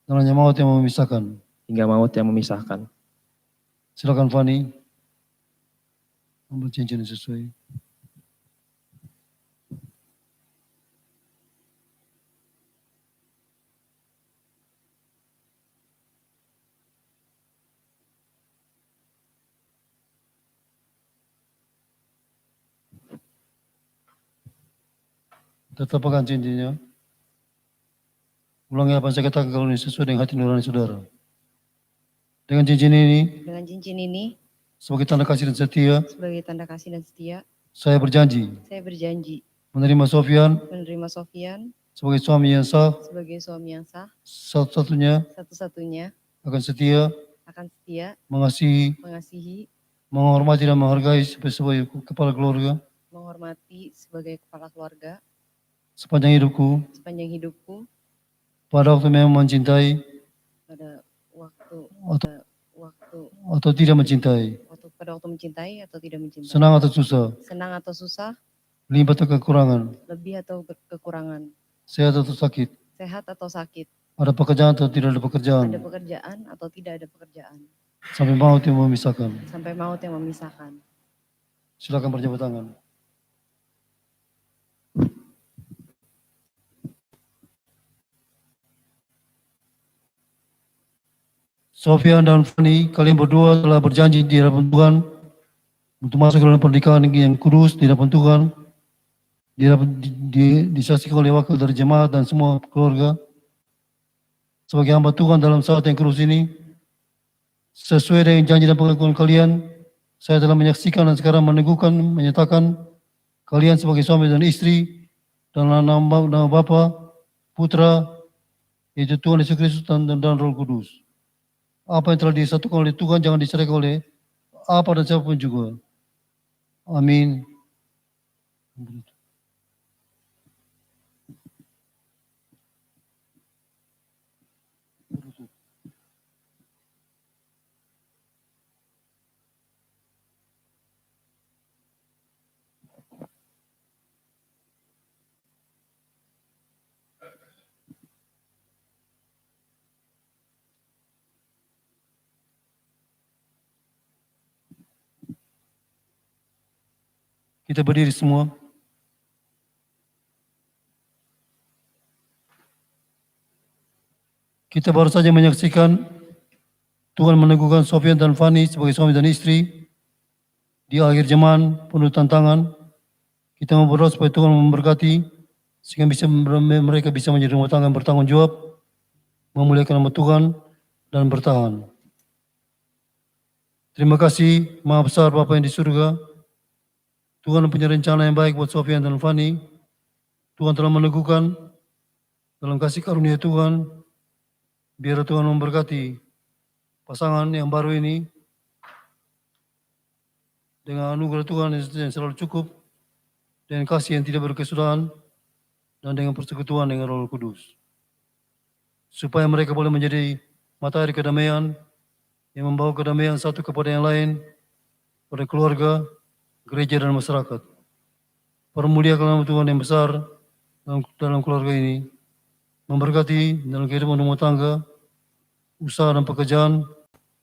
dan hanya maut yang memisahkan, hingga maut yang memisahkan. Silakan Fanny, ambil cincin yang sesuai. Tetap pegang cincinnya. Ulangi apa yang saya katakan kalau ini sesuai dengan hati nurani saudara. Dengan cincin ini, sebagai tanda kasih dan setia, sebagai tanda kasih dan setia, saya berjanji saya berjanji menerima Sofian menerima Sofyan sebagai suami yang sah, sebagai suami yang sah, satu-satunya satu-satunya akan setia, akan setia, mengasihi, mengasihi, menghormati dan menghargai sebagai kepala keluarga menghormati sebagai kepala keluarga sepanjang hidupku, sepanjang hidupku, pada waktu memang mencintai pada waktu waktu atau tidak mencintai, pada waktu mencintai atau tidak mencintai, senang atau susah, senang atau susah, limpah atau kekurangan, lebih atau kekurangan, sehat atau sakit, sehat atau sakit, ada pekerjaan atau tidak ada pekerjaan, ada pekerjaan atau tidak ada pekerjaan, sampai maut yang memisahkan. sampai maut yang memisahkan. Silakan berjabat tangan. Sofian dan Fani, kalian berdua telah berjanji di hadapan Tuhan untuk masuk ke dalam pernikahan yang kudus di hadapan Tuhan, disaksikan oleh wakil dari jemaat dan semua keluarga. Sebagai hamba Tuhan dalam saat yang kudus ini, sesuai dengan janji dan pengakuan kalian, saya telah menyaksikan dan sekarang meneguhkan, menyatakan kalian sebagai suami dan istri dalam nama Bapa, Putra, yaitu Tuhan Yesus Kristus dan Roh Kudus. Apa yang telah disatukan oleh Tuhan jangan diceraikan oleh apa dan siapapun juga. Amin. Kita berdiri semua. Kita baru saja menyaksikan Tuhan meneguhkan Sofian dan Fani sebagai suami dan istri di akhir zaman penuh tantangan. Kita mau berdoa supaya Tuhan memberkati sehingga mereka bisa menjadi rumah tangga yang bertanggung jawab, memuliakan nama Tuhan dan bertahan. Terima kasih Maha Besar Bapa yang di surga. Tuhan punya rencana yang baik buat Sofian dan Fani. Tuhan telah meneguhkan dalam kasih karunia Tuhan. Biar Tuhan memberkati pasangan yang baru ini dengan anugerah Tuhan yang selalu cukup, dengan kasih yang tidak berkesudahan, dan dengan persekutuan dengan Roh Kudus. Supaya mereka boleh menjadi matahari kedamaian yang membawa kedamaian satu kepada yang lain, pada keluarga, gereja dan masyarakat. Permuliakan nama Tuhan yang besar dalam keluarga ini, memberkati dalam kehidupan rumah tangga, usaha dan pekerjaan,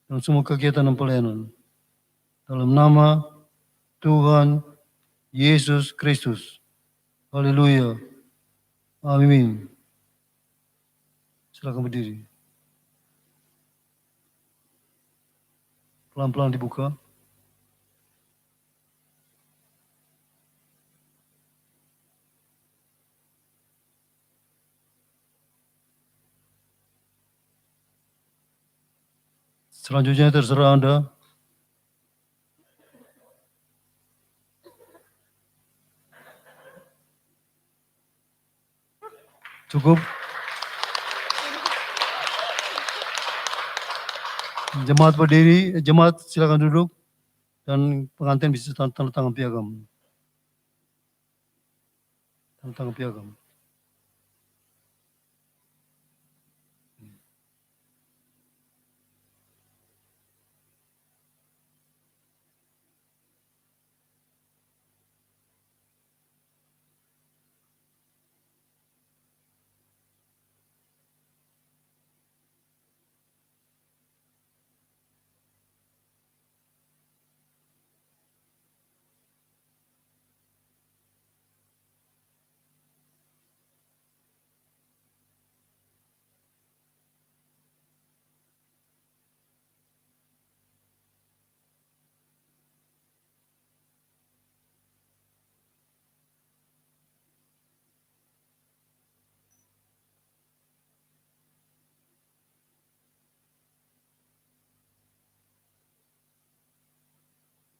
dan semua kegiatan dan pelayanan. Dalam nama Tuhan Yesus Kristus. Haleluya. Amin. Silakan berdiri. Pelan-pelan dibuka. Selanjutnya terserah Anda. Cukup. Jemaat berdiri, jemaat silakan duduk dan pengantin bisa tanda tangan piagam. Tanda tangan piagam.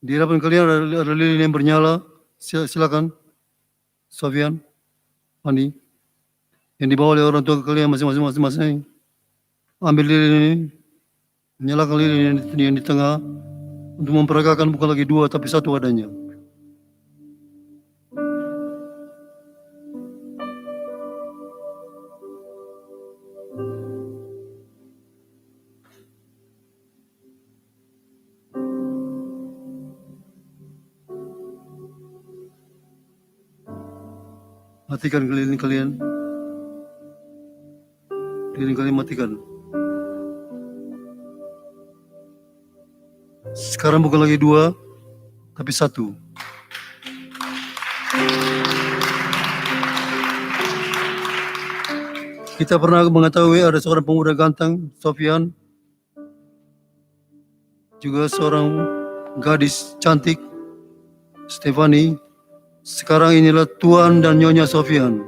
Di hadapan kalian ada lilin yang bernyala. Silakan, Sofian, Fani, yang dibawa oleh orang tua kalian masing-masing. Ambil lilin ini, nyalakan lilin yang di tengah untuk memperagakan bukan lagi 2 tapi 1 adanya. Matikan lilin kalian. Lilin kalian matikan. Sekarang bukan lagi 2 tapi 1. Kita pernah mengetahui ada seorang pemuda ganteng, Sofian, juga seorang gadis cantik, Stefani. Sekarang inilah Tuan dan Nyonya Sofian.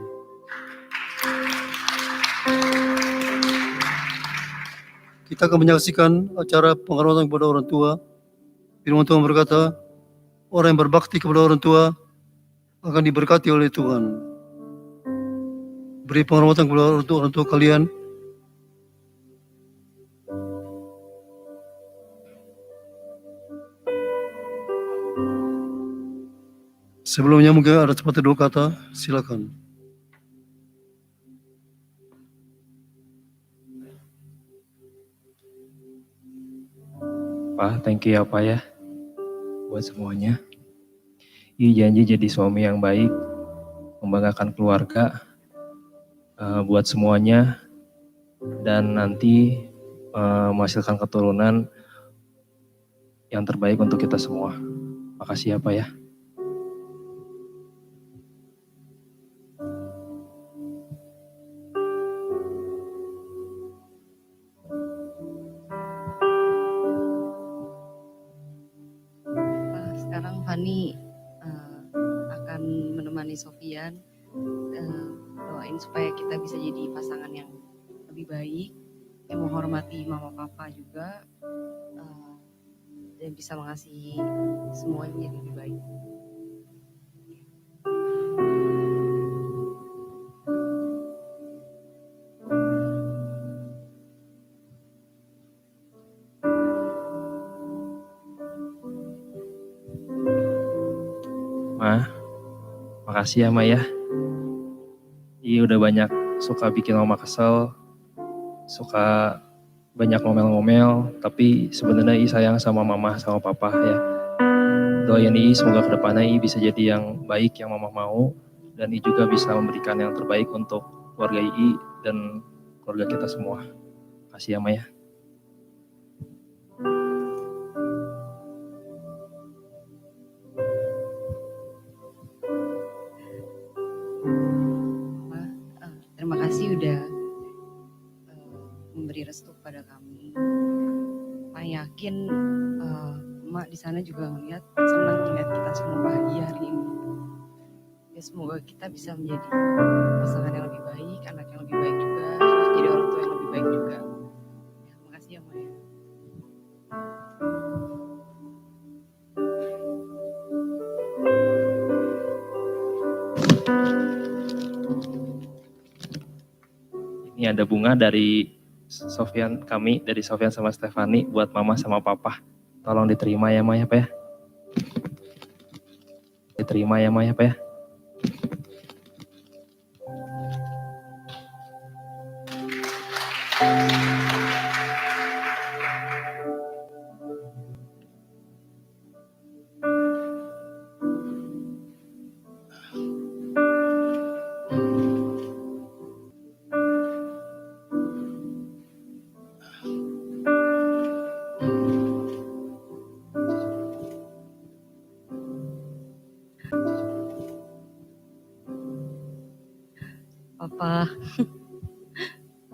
Kita akan menyaksikan acara penghormatan kepada orang tua. Firman Tuhan berkata, orang yang berbakti kepada orang tua akan diberkati oleh Tuhan. Beri penghormatan kepada orang tua kalian. Sebelumnya mungkin ada sepatah 2 kata, silakan. Pak, thank you ya Pak ya, buat semuanya. Janji jadi suami yang baik, membanggakan keluarga, buat semuanya, dan nanti menghasilkan keturunan yang terbaik untuk kita semua. Makasih ya Pak ya. Sekarang Fani akan menemani Sofian, doain supaya kita bisa jadi pasangan yang lebih baik, yang menghormati mama papa juga, dan bisa mengasihi semuanya yang lebih baik. Ma, makasih ya Ma ya. Udah banyak suka bikin mama kesel, suka banyak ngomel-ngomel, tapi sebenarnya sayang sama mama sama papa ya. Doain semoga kedepannya bisa jadi yang baik yang mama mau, dan juga bisa memberikan yang terbaik untuk keluarga dan keluarga kita semua. Makasih ya Ma ya. Terima kasih udah memberi restu kepada kami. Mak yakin Mak di sana juga senang melihat kita semua bahagia hari ini. Ya semoga kita bisa menjadi pasangan yang lebih baik, anak yang lebih baik juga, terus jadi orang tua yang lebih baik juga. Ya, terima kasih ya Mak ya. Ini ada bunga dari Sofian dari Sofian sama Stefani buat mama sama papa. Tolong diterima ya Ma ya Pak ya. Diterima ya Ma ya Pak ya. Papa,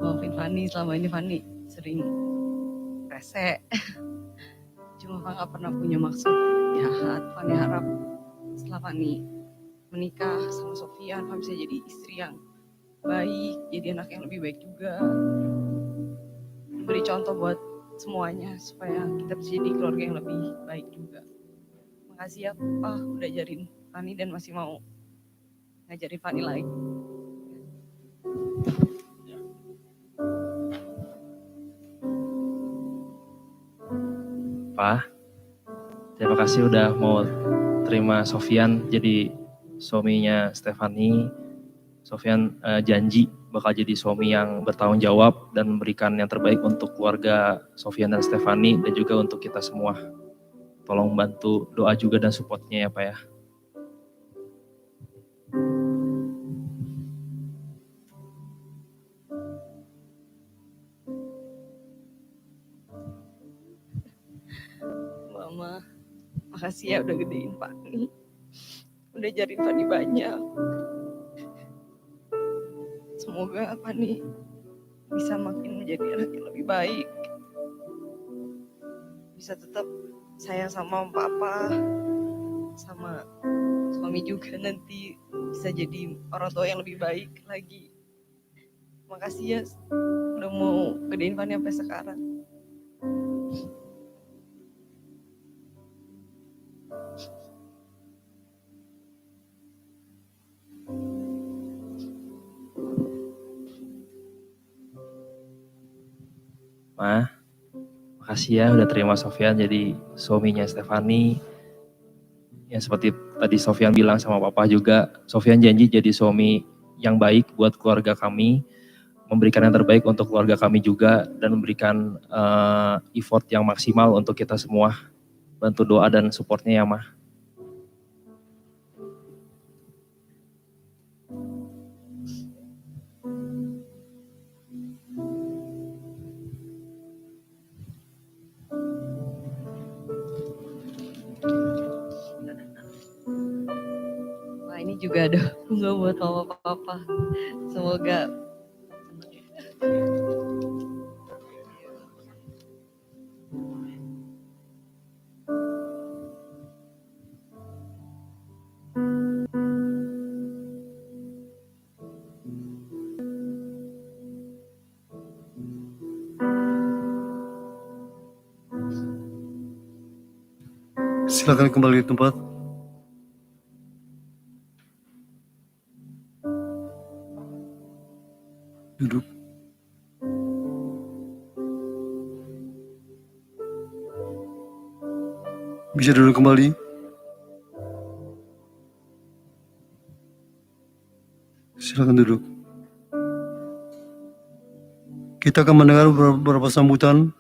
maafin Fani, selama ini Fani sering rese. Cuma Fani gak pernah punya maksud jahat. Fani harap setelah Fani menikah sama Sofian, Fani bisa jadi istri yang baik, jadi anak yang lebih baik juga. Beri contoh buat semuanya supaya kita bisa jadi keluarga yang lebih baik juga. Makasih ya Papa udah ajarin Fani dan masih mau ngajarin Fani lagi. Pak, terima kasih udah mau terima Sofyan jadi suaminya Stefani. Sofyan janji bakal jadi suami yang bertanggung jawab dan memberikan yang terbaik untuk keluarga Sofyan dan Stefani dan juga untuk kita semua. Tolong bantu doa juga dan supportnya ya Pak ya. Mama, makasih ya udah gedein Fani. Udah ajarin Fani banyak. Semoga Fani bisa makin menjadi anak yang lebih baik. Bisa tetap sayang sama Papa, sama suami juga nanti bisa jadi orang tua yang lebih baik lagi. Makasih ya udah mau gedein Fani sampai sekarang. Ma, makasih ya udah terima Sofyan jadi suaminya Stefani. Ya seperti tadi Sofyan bilang sama Papa juga, Sofyan janji jadi suami yang baik buat keluarga kami, memberikan yang terbaik untuk keluarga kami juga, dan memberikan effort yang maksimal untuk kita semua. Bantu doa dan supportnya ya Ma. Wah ini juga ada bunga buat mama papa. Semoga Silakan kembali di tempat. Duduk. Bisa duduk kembali. Silakan duduk. Kita akan mendengar beberapa sambutan.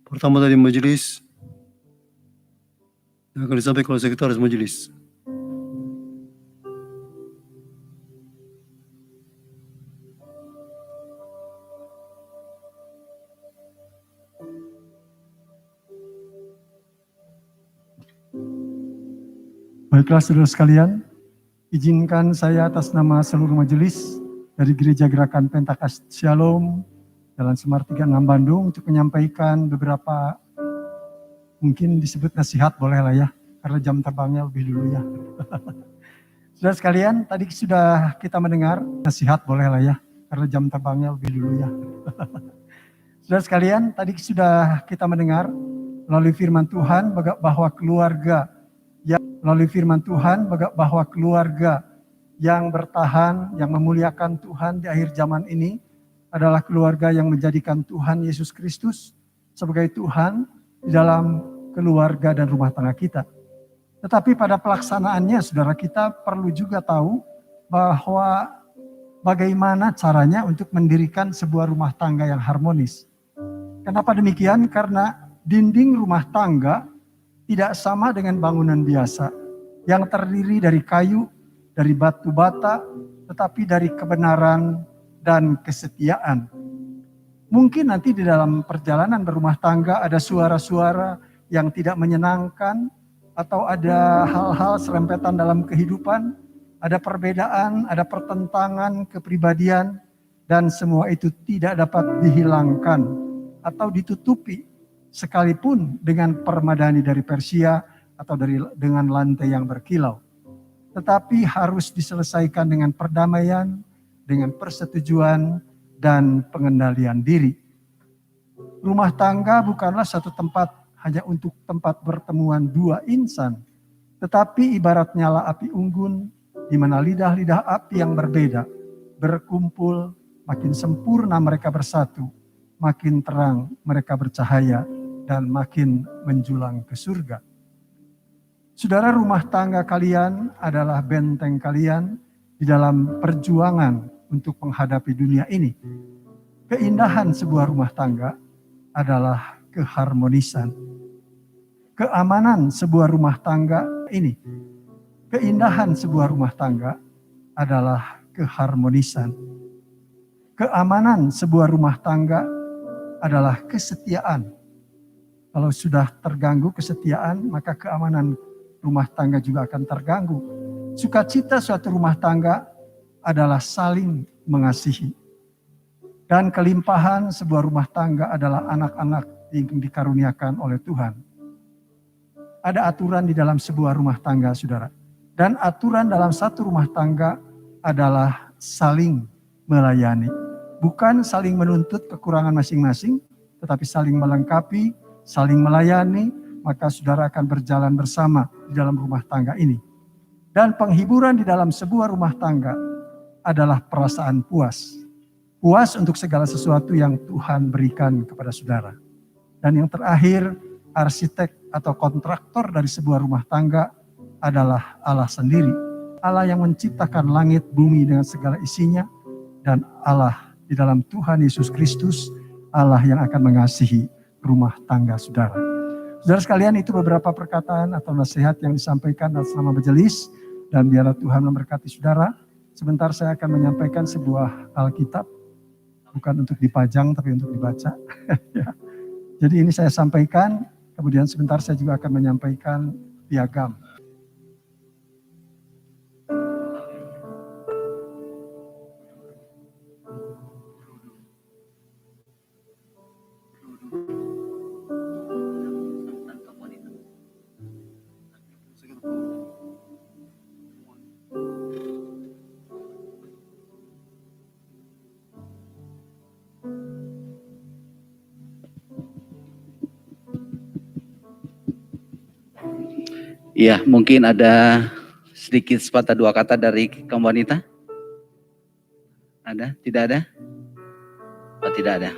Pertama dari majelis yang akan disampaikan oleh sekretaris majelis. Baiklah saudara sekalian, izinkan saya atas nama seluruh majelis dari Gereja Gerakan Pentakas Shalom Jalan Semar 36 Bandung untuk menyampaikan beberapa, mungkin disebut nasihat boleh lah ya, karena jam terbangnya lebih dulu ya. Saudara sekalian, tadi sudah kita mendengar nasihat boleh lah ya, karena jam terbangnya lebih dulu ya. Saudara sekalian, tadi sudah kita mendengar melalui firman Tuhan bahwa keluarga yang bertahan, yang memuliakan Tuhan di akhir zaman ini adalah keluarga yang menjadikan Tuhan Yesus Kristus sebagai Tuhan di dalam keluarga dan rumah tangga kita. Tetapi pada pelaksanaannya, saudara, kita perlu juga tahu bahwa bagaimana caranya untuk mendirikan sebuah rumah tangga yang harmonis. Kenapa demikian? Karena dinding rumah tangga tidak sama dengan bangunan biasa yang terdiri dari kayu, dari batu bata, tetapi dari kebenaran dan kesetiaan. Mungkin nanti di dalam perjalanan berumah tangga ada suara-suara yang tidak menyenangkan, atau ada hal-hal serempetan dalam kehidupan, ada perbedaan, ada pertentangan kepribadian, dan semua itu tidak dapat dihilangkan atau ditutupi sekalipun dengan permadani dari Persia atau dengan lantai yang berkilau. Tetapi harus diselesaikan dengan perdamaian, dengan persetujuan, dan pengendalian diri. Rumah tangga bukanlah satu tempat hanya untuk tempat pertemuan dua insan, Tetapi ibarat nyala api unggun, di mana lidah-lidah api yang berbeda berkumpul, makin sempurna mereka bersatu, makin terang mereka bercahaya, dan makin menjulang ke surga. Saudara, rumah tangga kalian adalah benteng kalian di dalam perjuangan untuk menghadapi dunia ini. Keindahan sebuah rumah tangga adalah keharmonisan. Keamanan sebuah rumah tangga ini. Keindahan sebuah rumah tangga adalah keharmonisan. Keamanan sebuah rumah tangga adalah kesetiaan. Kalau sudah terganggu kesetiaan, maka keamanan rumah tangga juga akan terganggu. Sukacita suatu rumah tangga adalah saling mengasihi. Dan kelimpahan sebuah rumah tangga adalah anak-anak yang dikaruniakan oleh Tuhan. Ada aturan di dalam sebuah rumah tangga, saudara. Dan aturan dalam satu rumah tangga adalah saling melayani. Bukan saling menuntut kekurangan masing-masing, tetapi saling melengkapi, saling melayani, maka saudara akan berjalan bersama di dalam rumah tangga ini. Dan penghiburan di dalam sebuah rumah tangga adalah perasaan puas. Puas untuk segala sesuatu yang Tuhan berikan kepada saudara. Dan yang terakhir, arsitek atau kontraktor dari sebuah rumah tangga adalah Allah sendiri. Allah yang menciptakan langit, bumi dengan segala isinya. Dan Allah di dalam Tuhan Yesus Kristus, Allah yang akan mengasihi rumah tangga saudara. Saudara sekalian, itu beberapa perkataan atau nasihat yang disampaikan atas nama majelis. Dan biarlah Tuhan memberkati saudara. Sebentar saya akan menyampaikan sebuah Alkitab. Bukan untuk dipajang tapi untuk dibaca. Ya. Jadi ini saya sampaikan. Kemudian sebentar saya juga akan menyampaikan piagam. Ya, mungkin ada sedikit sepatah dua kata dari kaum wanita. Ada? Tidak ada? Oh, tidak ada.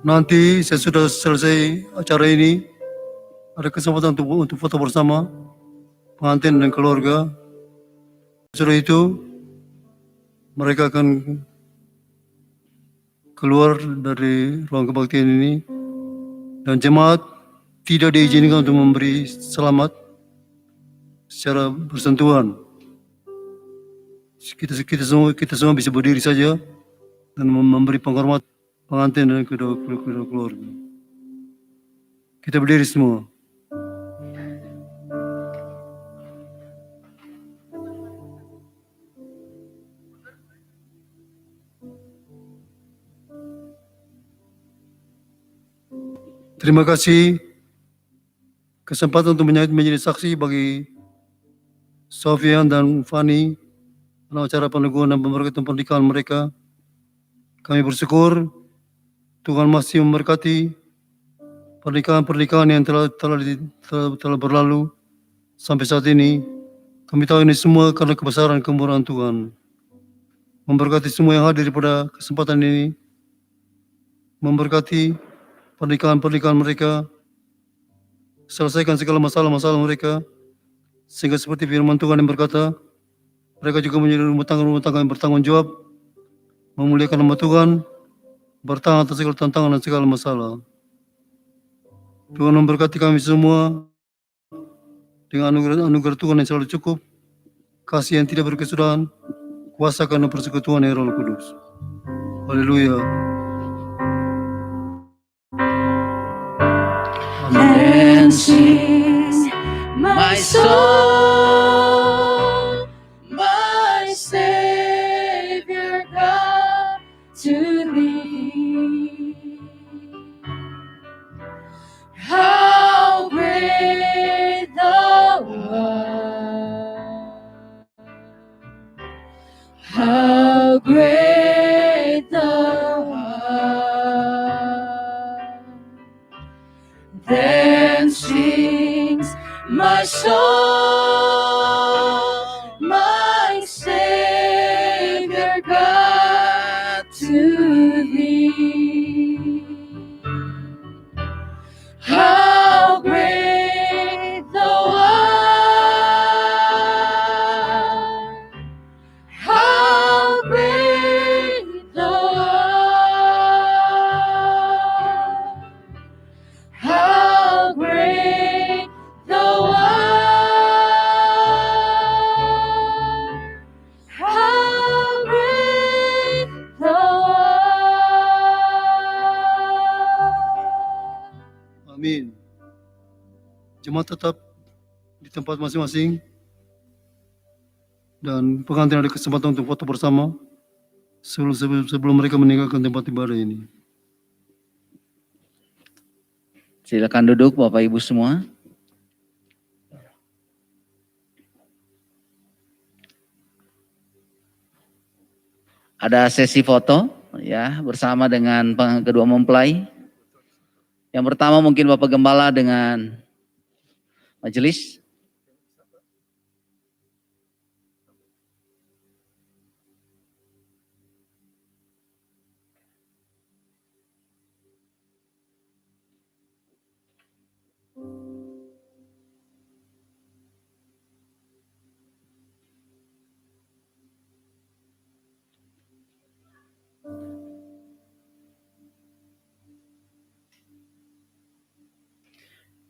Nanti sesudah selesai acara ini, ada kesempatan untuk foto bersama pengantin dan keluarga. Setelah itu, mereka akan keluar dari ruang kebaktian ini. Dan jemaat tidak diizinkan untuk memberi selamat secara bersentuhan. Kita semua bisa berdiri saja dan memberi penghormatan pengantin dan kedua keluarga. Kita berdiri semua. Terima kasih kesempatan untuk menjadi saksi bagi Sofian dan Fani dalam acara peneguhan dan pemberkatan pernikahan mereka. Kami bersyukur Tuhan masih memberkati pernikahan-pernikahan yang telah berlalu sampai saat ini. Kami tahu ini semua karena kebesaran kemurahan Tuhan. Memberkati semua yang hadir pada kesempatan ini. Memberkati pernikahan-pernikahan mereka, selesaikan segala masalah-masalah mereka, sehingga seperti firman Tuhan yang berkata, mereka juga menjadi rumah tangga yang bertanggung jawab, memuliakan nama Tuhan, bertahan atas segala tantangan dan segala masalah. Tuhan memberkati kami semua dengan anugerah Tuhan yang selalu cukup, kasih yang tidak berkesudahan, kuasa karena persekutuan yang Roh Kudus. Haleluya. And sing, my soul, my Savior God, to thee. How great thou art, how great thou art. Then to thee. How great thou art! How great thou art! How great thou art! How great thou art! Amin. Jemaat tetap di tempat masing-masing. Dan pengantin ada kesempatan untuk foto bersama sebelum mereka meninggalkan tempat ibadah ini. Silakan duduk Bapak Ibu semua. Ada sesi foto ya bersama dengan kedua mempelai. Yang pertama mungkin Bapak Gembala dengan majelis.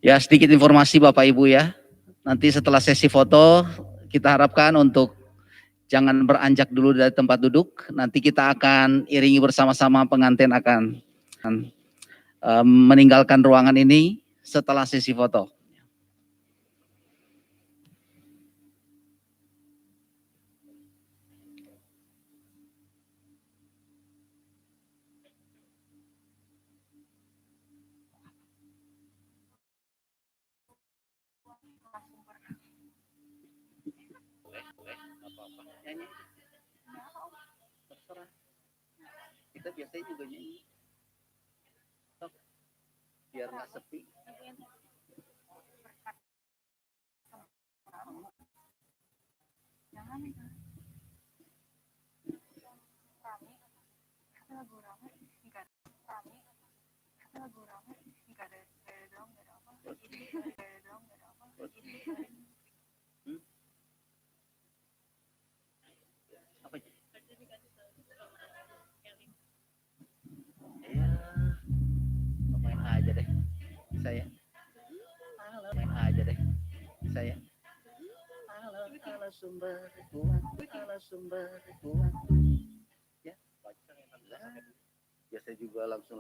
Ya, sedikit informasi Bapak Ibu ya. Nanti setelah sesi foto, kita harapkan untuk jangan beranjak dulu dari tempat duduk. Nanti kita akan iringi bersama-sama pengantin akan meninggalkan ruangan ini setelah sesi foto. Kita biasanya juga nyanyi. Biar nggak sepi. Jangan rame, lagu rame, enggak rame, lagu rame, enggak ada dong, enggak ada apa, enggak ada dong, enggak ada apa. Apa itu? Ya, main aja deh, saya. Main aja deh, saya. Ala sumber kuat. Ya, baca. Biasa juga langsung.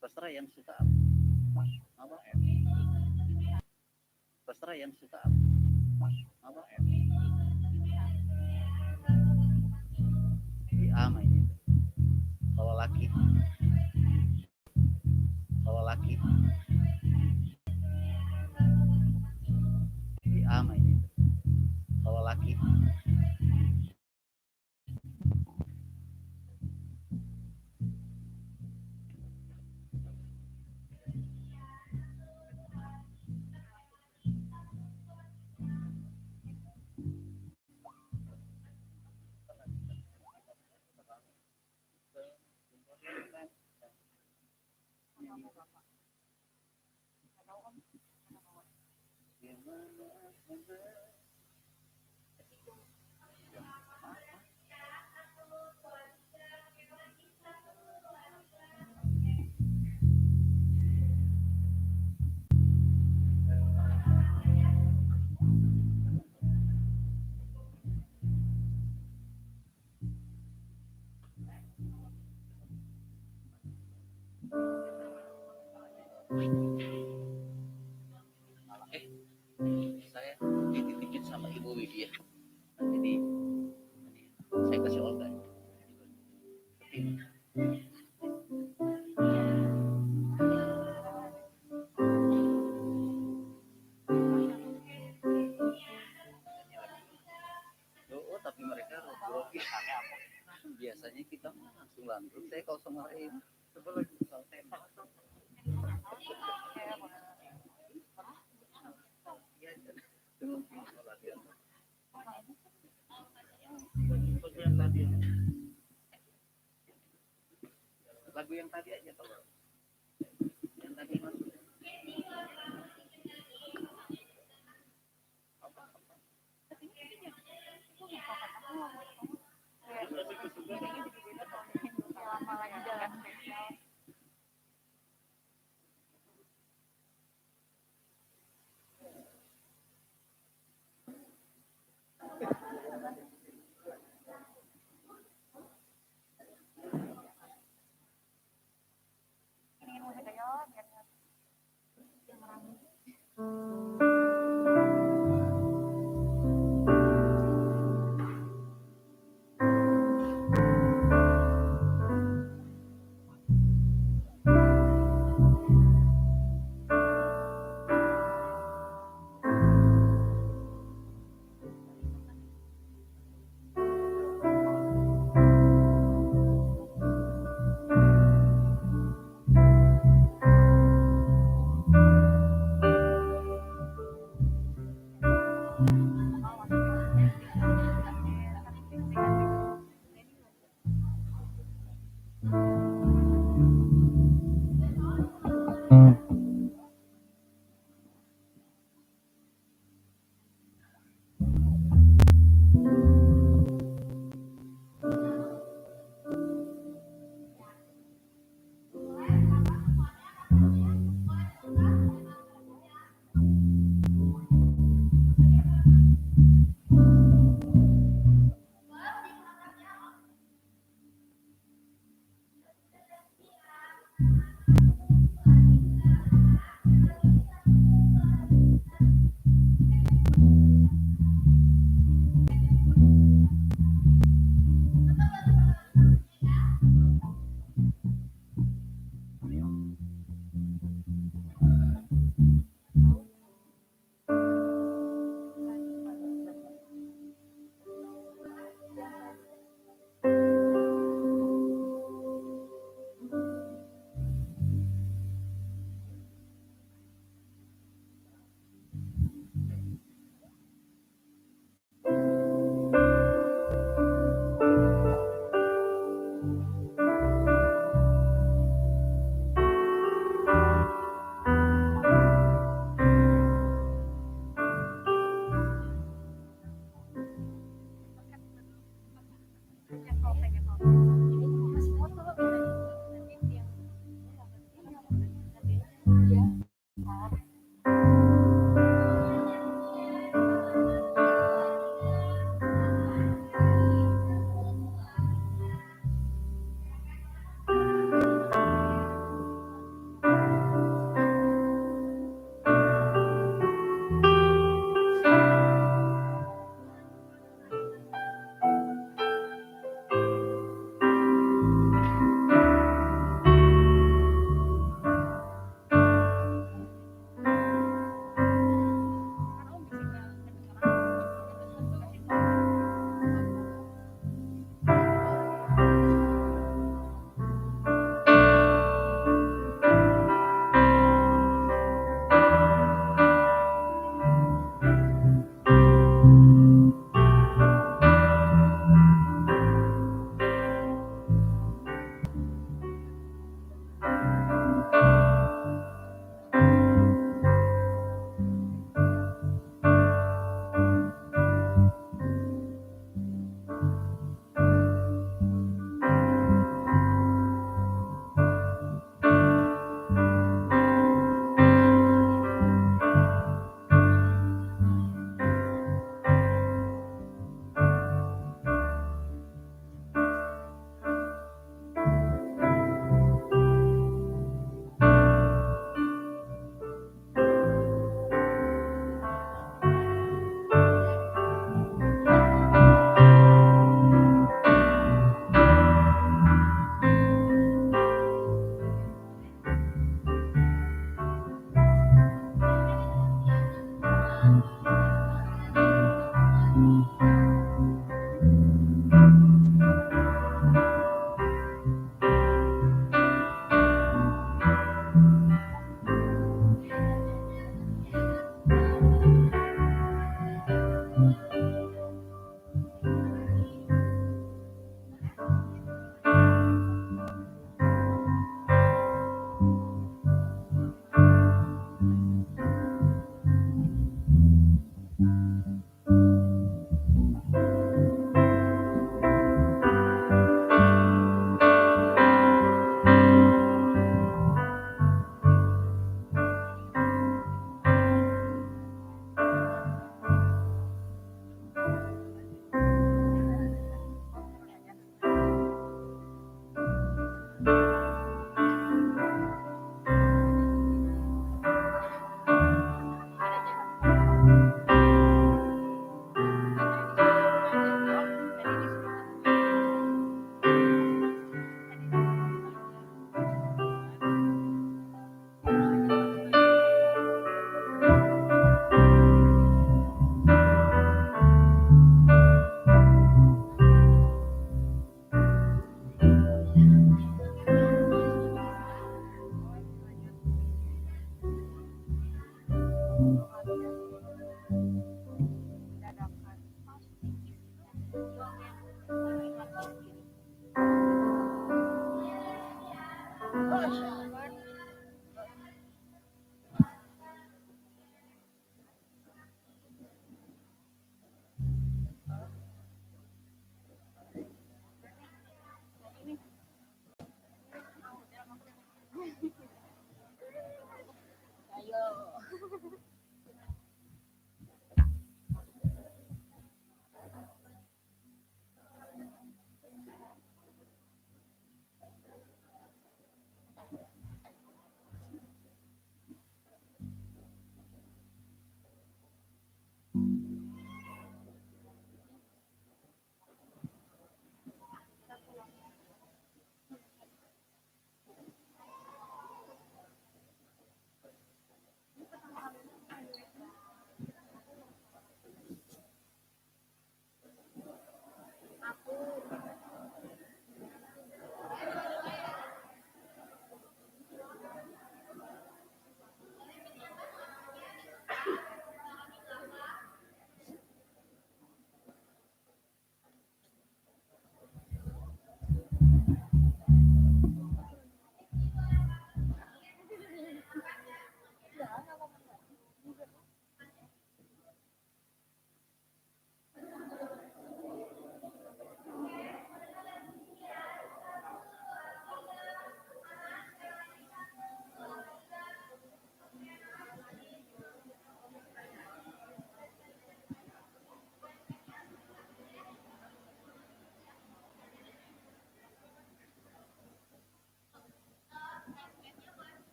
Terserah yang suka apa? Terserah yang suka apa? Di ama ini. Kalau laki di ama ini. Kalau laki saya dititipin sama Ibu Widya. Jadi saya kasih Olga. Oh, tapi mereka grogi. Biasanya kita langsung lanjut. Saya kalau sama Ray, coba lagi soal tembak. Lagu yang tadi aja kalau yang tadi masuk. lama lagi jalan spesial.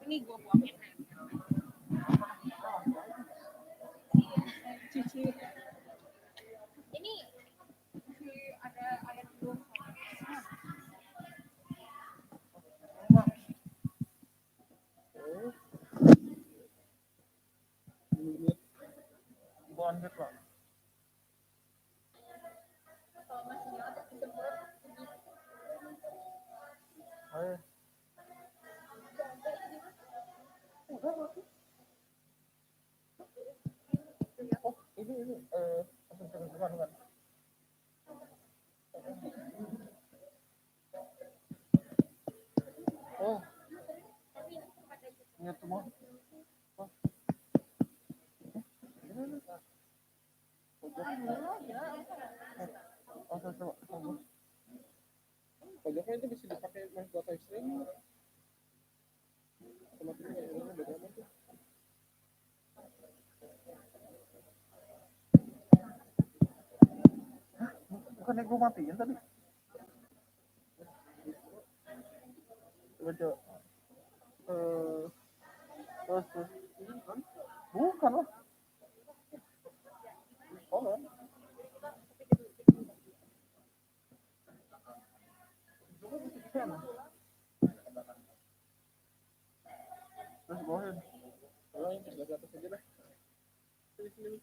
Ini gua buangin. Cuci. Ini ada air belum? Pajaknya itu bisa dipakai main data streaming. Otomatis bagaimana tuh? Bukan yang gue matiin tadi. Coba coba. Terus. Bukan lah. Oh, kan? Terus bawain. Kalau yang di atas aja deh. Sini.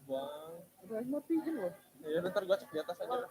Bang, Udah matiin loh. Ya ntar gua cek di atas aja lah.